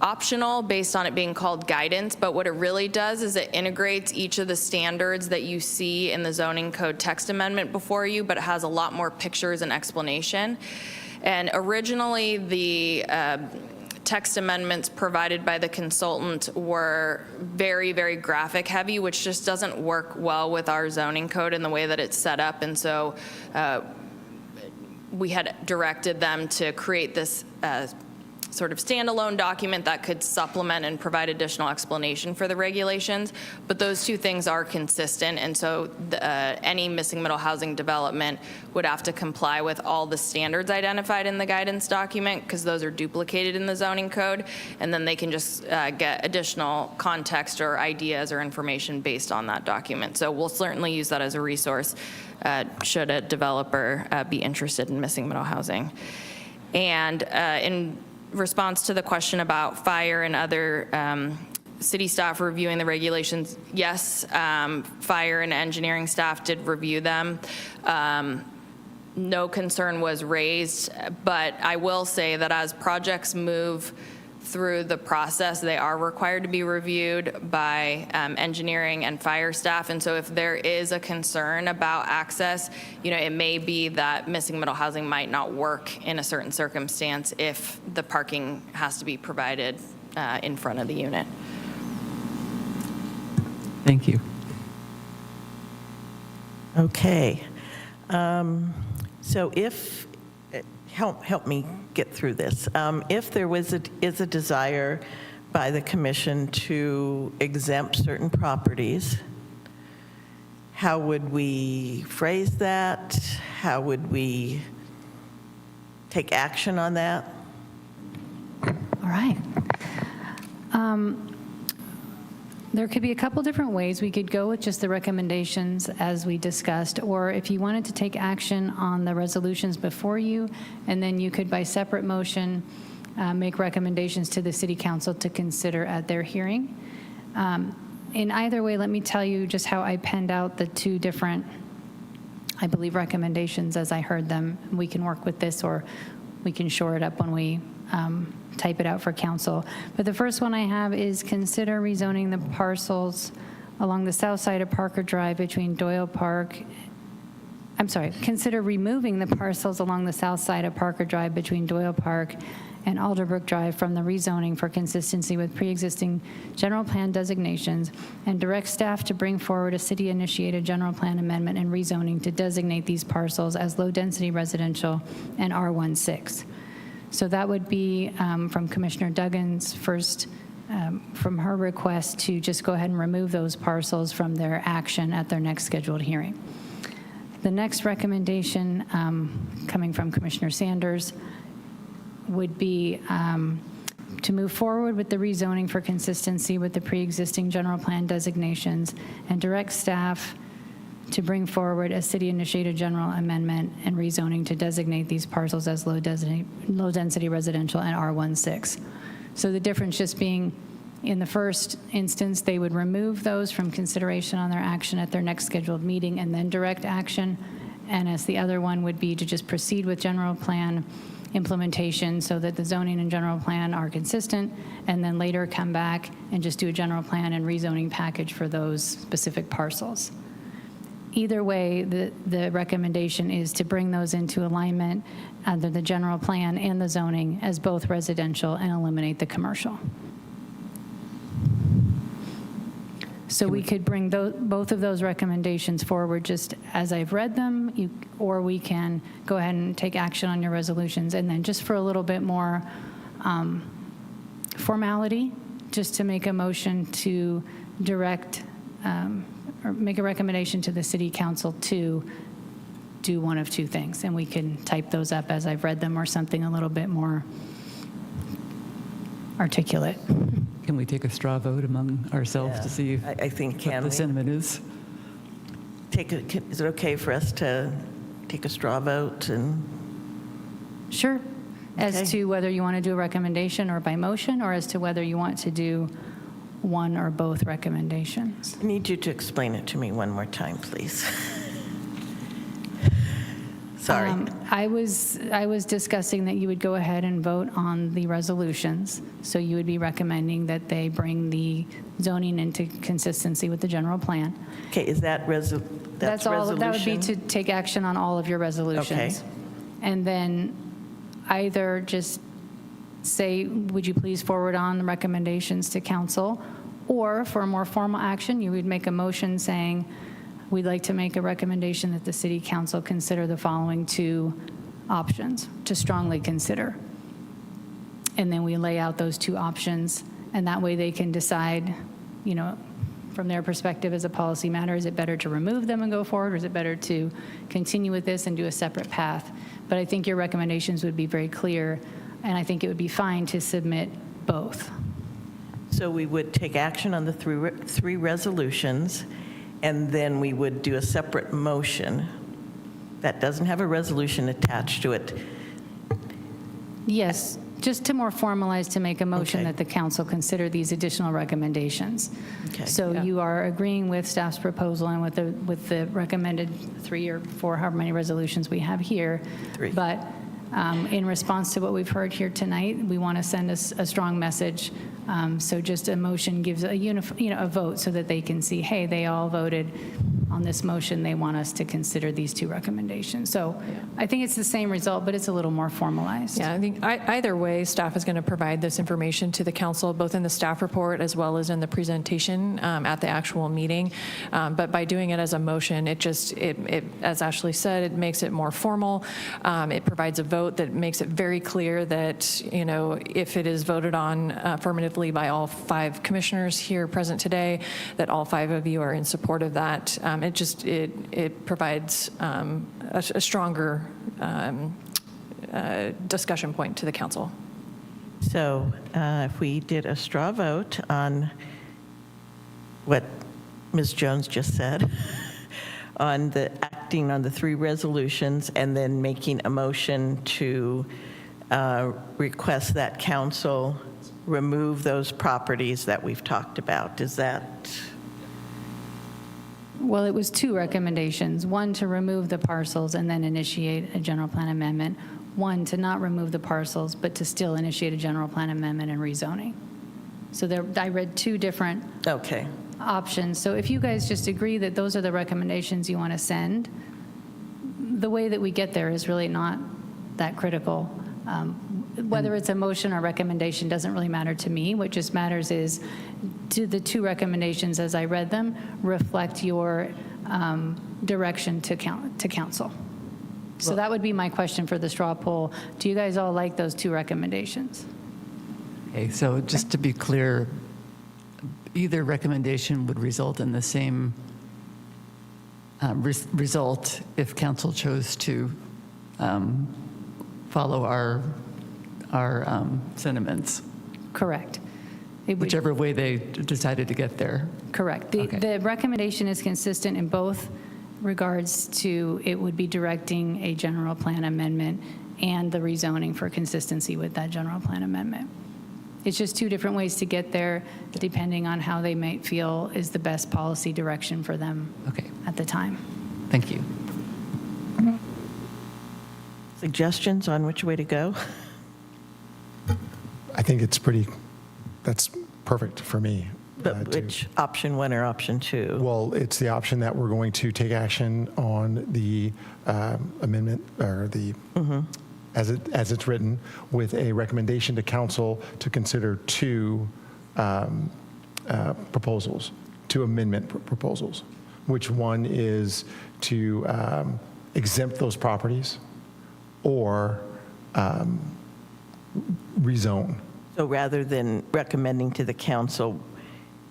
optional based on it being called guidance, but what it really does is it integrates each of the standards that you see in the zoning code text amendment before you, but it has a lot more pictures and explanation. And originally, the text amendments provided by the consultant were very, very graphic heavy, which just doesn't work well with our zoning code and the way that it's set up. And so we had directed them to create this sort of standalone document that could supplement and provide additional explanation for the regulations. But those two things are consistent, and so any missing middle housing development would have to comply with all the standards identified in the guidance document, because those are duplicated in the zoning code, and then they can just get additional context or ideas or information based on that document. So we'll certainly use that as a resource should a developer be interested in missing middle housing. And in response to the question about fire and other city staff reviewing the regulations, yes, fire and engineering staff did review them. No concern was raised, but I will say that as projects move through the process, they are required to be reviewed by engineering and fire staff. And so if there is a concern about access, it may be that missing middle housing might not work in a certain circumstance if the parking has to be provided in front of the unit. Thank you. Okay. So if, help me get through this. If there is a desire by the commission to exempt certain properties, how would we phrase that? How would we take action on that? All right. There could be a couple different ways. We could go with just the recommendations as we discussed, or if you wanted to take action on the resolutions before you, and then you could, by separate motion, make recommendations to the City Council to consider at their hearing. In either way, let me tell you just how I penned out the two different, I believe, recommendations as I heard them. We can work with this, or we can shore it up when we type it out for council. But the first one I have is consider rezoning the parcels along the south side of Parker Drive between Doyle Park. Consider removing the parcels along the south side of Parker Drive between Doyle Park and Alderbrook Drive from the rezoning for consistency with pre-existing general plan designations, and direct staff to bring forward a city-initiated general plan amendment and rezoning to designate these parcels as low-density residential and R16. So that would be from Commissioner Duggan's first, from her request to just go ahead and remove those parcels from their action at their next scheduled hearing. The next recommendation coming from Commissioner Sanders would be to move forward with the rezoning for consistency with the pre-existing general plan designations and direct staff to bring forward a city-initiated general amendment and rezoning to designate these parcels as low-density residential and R16. So the difference just being, in the first instance, they would remove those from consideration on their action at their next scheduled meeting and then direct action, and as the other one would be to just proceed with general plan implementation so that the zoning and general plan are consistent, and then later come back and just do a general plan and rezoning package for those specific parcels. Either way, the recommendation is to bring those into alignment under the general plan and the zoning as both residential and eliminate the commercial. So we could bring both of those recommendations forward just as I've read them, or we can go ahead and take action on your resolutions. And then just for a little bit more formality, just to make a motion to direct or make a recommendation to the City Council to do one of two things. And we can type those up as I've read them or something a little bit more articulate. Can we take a straw vote among ourselves to see I think what the sentiment is? Is it okay for us to take a straw vote? Sure. As Okay. to whether you want to do a recommendation or by motion, or as to whether you want to do one or both recommendations. I need you to explain it to me one more time, please. Sorry. I was discussing that you would go ahead and vote on the resolutions. So you would be recommending that they bring the zoning into consistency with the general plan. Okay, is that That's all. resolution? That would be to take action on all of your resolutions. And then either just say, would you please forward on the recommendations to council? Or for a more formal action, you would make a motion saying, we'd like to make a recommendation that the city council consider the following two options to strongly consider. And then we lay out those two options, and that way they can decide, you know, from their perspective as a policy matter, is it better to remove them and go forward, or is it better to continue with this and do a separate path? But I think your recommendations would be very clear, and I think it would be fine to submit both. So we would take action on the three resolutions, and then we would do a separate motion that doesn't have a resolution attached to it. Yes, just to more formalize, to make a motion Okay. that the council consider these additional recommendations. Okay. So you are agreeing with staff's proposal and with the recommended 3 or 4, however many resolutions we have here. 3. But in response to what we've heard here tonight, we want to send a strong message. So just a motion gives a vote so that they can see, hey, they all voted on this motion. They want us to consider these two recommendations. So I think it's the same result, but it's a little more formalized. Yeah, I think either way, staff is going to provide this information to the council, both in the staff report as well as in the presentation at the actual meeting. But by doing it as a motion, it as Ashley said, it makes it more formal. It provides a vote that makes it very clear that, you know, if it is voted on affirmatively by all 5 commissioners here present today, that all 5 of you are in support of that. It provides a stronger discussion point to the council. So if we did a straw vote on what Ms. Jones just said, on the acting on the 3 resolutions and then making a motion to request that council remove those properties that we've talked about, is that? Well, it was 2 recommendations. 1, to remove the parcels and then initiate a general plan amendment. 1, to not remove the parcels, but to still initiate a general plan amendment and rezoning. So I read 2 different options. So if you guys just agree that those are the recommendations you want to send, the way that we get there is really not that critical. Whether it's a motion or recommendation doesn't really matter to me. What just matters is, do the 2 recommendations as I read them reflect your direction to council? So that would be my question for the straw poll. Do you guys all like those 2 recommendations? Okay, so just to be clear, either recommendation would result in the same result if council chose to follow our sentiments. Correct. Whichever way they decided to get there. Correct. The recommendation is consistent in both regards to it would be directing a general plan amendment and the rezoning for consistency with that general plan amendment. It's just 2 different ways to get there, depending on how they might feel is the best policy direction for them at the time. Thank you. Suggestions on which way to go? I think that's perfect for me. But which option 1 or option 2? Well, it's the option that we're going to take action on the amendment, or the, as it's written, with a recommendation to council to consider 2 proposals, 2 amendment proposals, which one is to exempt those properties or rezone. So rather than recommending to the council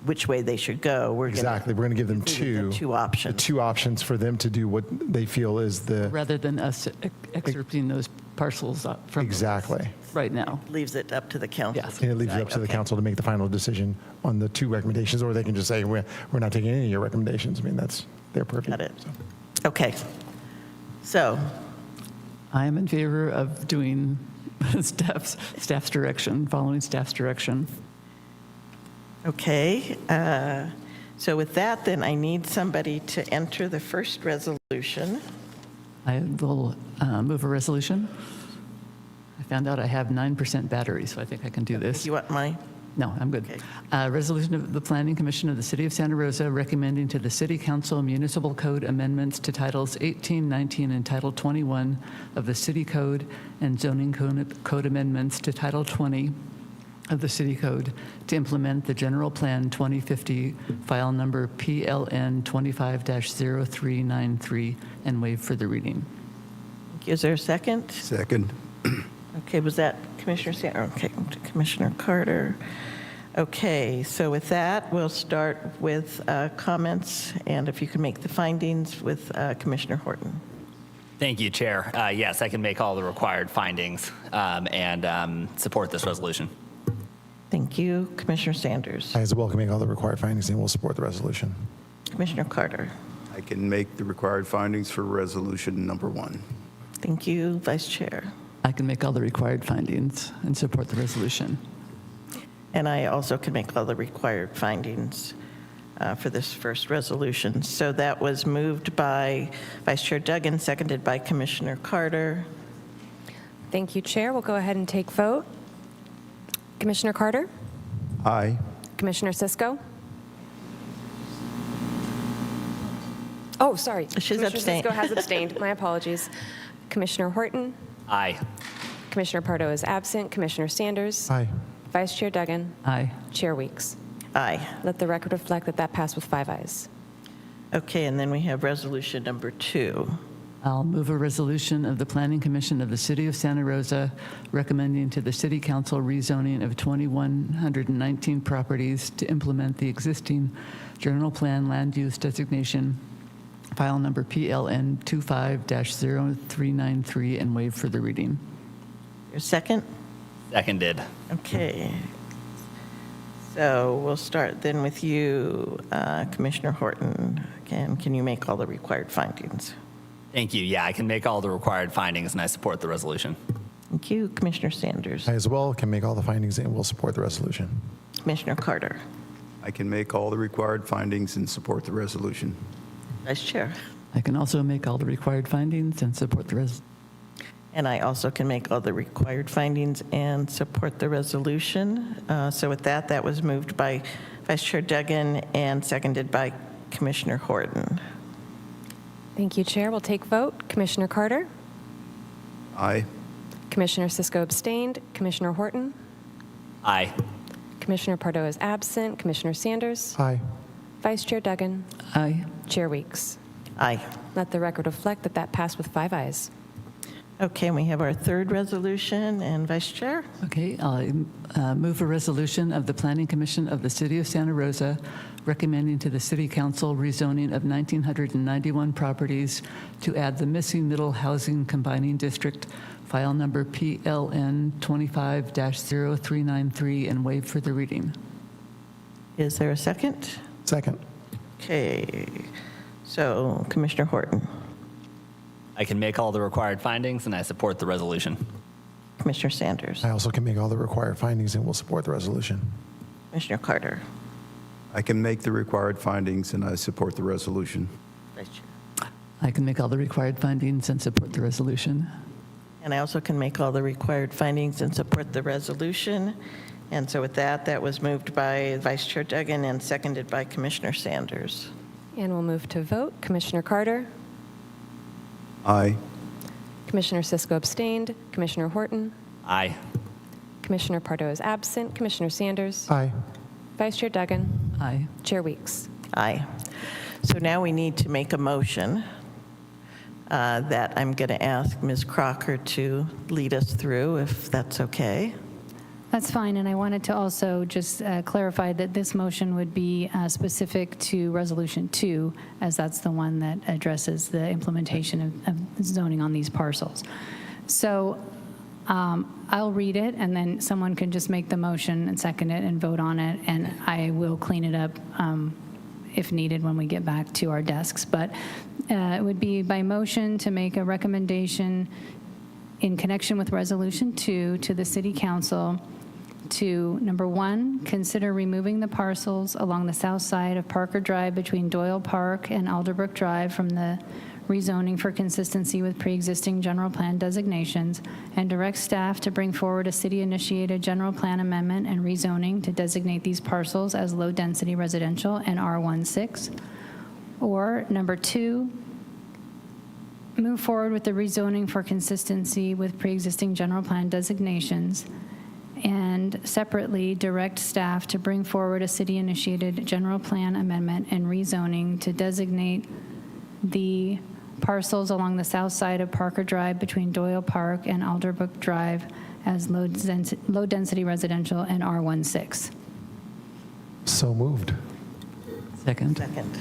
which way they should go, we're going to give them 2 options. 2 options for them to do what they feel is the... Rather than us excerpting those parcels from right now. Leaves it up to the council. Yes. And it leaves it up to the council to make the final decision on the 2 recommendations, or they can just say, we're not taking any of your recommendations. I mean, that's their purview. Got it. Okay. So I am in favor of doing staff's direction, following staff's direction. Okay, so with that, then I need somebody to enter the first resolution. I will move a resolution. I found out I have 9% battery, so I think I can do this. You want mine? No, I'm good. Resolution of the Planning Commission of the City of Santa Rosa recommending to the City Council municipal code amendments to Titles 18, 19, and Title 21 of the City Code and zoning code amendments to Title 20 of the City Code to implement the General Plan 2050, file number PLN 25-0393, and waive further reading. Thank you. Is there a second? Second. Okay, was that Commissioner Okay, Commissioner Carter. Okay, so with that, we'll start with comments, and if you can make the findings with Commissioner Horton. Thank you, Chair. Yes, I can make all the required findings and support this resolution. Thank you. Commissioner Sanders. I as well can make all the required findings and will support the resolution. Commissioner Carter. I can make the required findings for resolution number 1. Thank you. Vice Chair. I can make all the required findings and support the resolution. And I also can make all the required findings for this first resolution. So that was moved by Vice Chair Duggan, seconded by Commissioner Carter. Thank you, Chair. We'll go ahead and take vote. Commissioner Carter? Aye. Commissioner Cisco? Oh, sorry. She's Commissioner abstained. Cisco has abstained. My apologies. Commissioner Horton? Aye. Commissioner Pardo is absent. Commissioner Sanders? Aye. Vice Chair Duggan? Aye. Chair Weeks? Aye. Let the record reflect that that passed with 5 ayes. Okay, and then we have resolution number 2. I'll move a resolution of the Planning Commission of the City of Santa Rosa recommending to the City Council rezoning of 2,119 properties to implement the existing General Plan Land Use Designation, file number PLN 25-0393, and waive further reading. Your second? Seconded. Okay. So we'll start then with you, Commissioner Horton. Again, can you make all the required findings? Thank you. Yeah, I can make all the required findings and I support the resolution. Thank you. Commissioner Sanders. I as well can make all the findings and will support the resolution. Commissioner Carter. I can make all the required findings and support the resolution. Vice Chair. I can also make all the required findings and support the resolution. And I also can make all the required findings and support the resolution. So with that, that was moved by Vice Chair Duggan and seconded by Commissioner Horton. Thank you, Chair. We'll take vote. Commissioner Carter? Aye. Commissioner Cisco abstained. Commissioner Horton? Aye. Commissioner Pardo is absent. Commissioner Sanders? Aye. Vice Chair Duggan? Aye. Chair Weeks? Aye. Let the record reflect that that passed with 5 ayes. Okay, and we have our third resolution, and Vice Chair? Okay, I'll move a resolution of the Planning Commission of the City of Santa Rosa recommending to the City Council rezoning of 1,991 properties to add the missing middle housing combining district, file number PLN 25-0393, and waive further reading. Is there a second? Second. Okay, so Commissioner Horton. I can make all the required findings and I support the resolution. Commissioner Sanders. I also can make all the required findings and will support the resolution. Commissioner Carter. I can make the required findings and I support the resolution. Vice Chair. I can make all the required findings and support the resolution. And I also can make all the required findings and support the resolution. And so with that, that was moved by Vice Chair Duggan and seconded by Commissioner Sanders. And we'll move to vote. Commissioner Carter? Aye. Commissioner Cisco abstained. Commissioner Horton? Aye. Commissioner Pardo is absent. Commissioner Sanders? Aye. Vice Chair Duggan? Aye. Chair Weeks? Aye. So now we need to make a motion that I'm going to ask Ms. Crocker to lead us through, if that's okay. That's fine, and I wanted to also just clarify that this motion would be specific to Resolution 2, as that's the one that addresses the implementation of zoning on these parcels. So I'll read it, and then someone can just make the motion and second it and vote on it, and I will clean it up if needed when we get back to our desks. But it would be by motion to make a recommendation in connection with Resolution 2 to the City Council to, number 1, consider removing the parcels along the south side of Parker Drive between Doyle Park and Alderbrook Drive from the rezoning for consistency with pre-existing general plan designations, and direct staff to bring forward a city-initiated general plan amendment and rezoning to designate these parcels as low-density residential and R16. Or number 2, move forward with the rezoning for consistency with pre-existing general plan designations, and separately direct staff to bring forward a city-initiated general plan amendment and rezoning to designate the parcels along the south side of Parker Drive between Doyle Park and Alderbrook Drive as low-density residential and R16. So moved. Second. Second.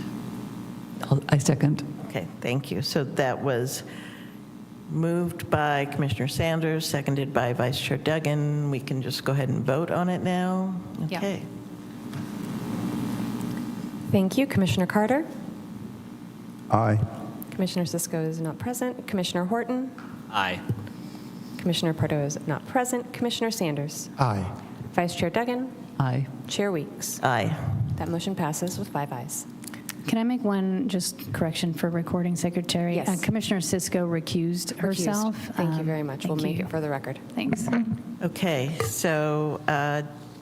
I second. Okay, thank you. So that was moved by Commissioner Sanders, seconded by Vice Chair Duggan. We can just go ahead and vote on it now? Yeah. Okay. Thank you. Commissioner Carter? Aye. Commissioner Cisco is not present. Commissioner Horton? Aye. Commissioner Pardo is not present. Commissioner Sanders? Aye. Vice Chair Duggan? Aye. Chair Weeks? Aye. That motion passes with 5 ayes. Can I make one just correction for recording secretary? Yes. Commissioner Cisco recused herself. Thank you very much. We'll thank make you. it for the record. Thanks. Okay, so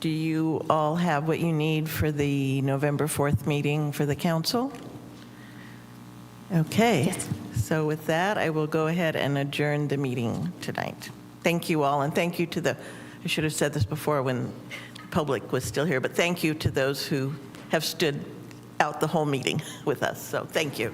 do you all have what you need for the November 4th meeting for the council? Okay. Yes. So with that, I will go ahead and adjourn the meeting tonight. Thank you all, and thank you to the, I should have said this before when the public was still here, but thank you to those who have stood out the whole meeting with us. So thank you.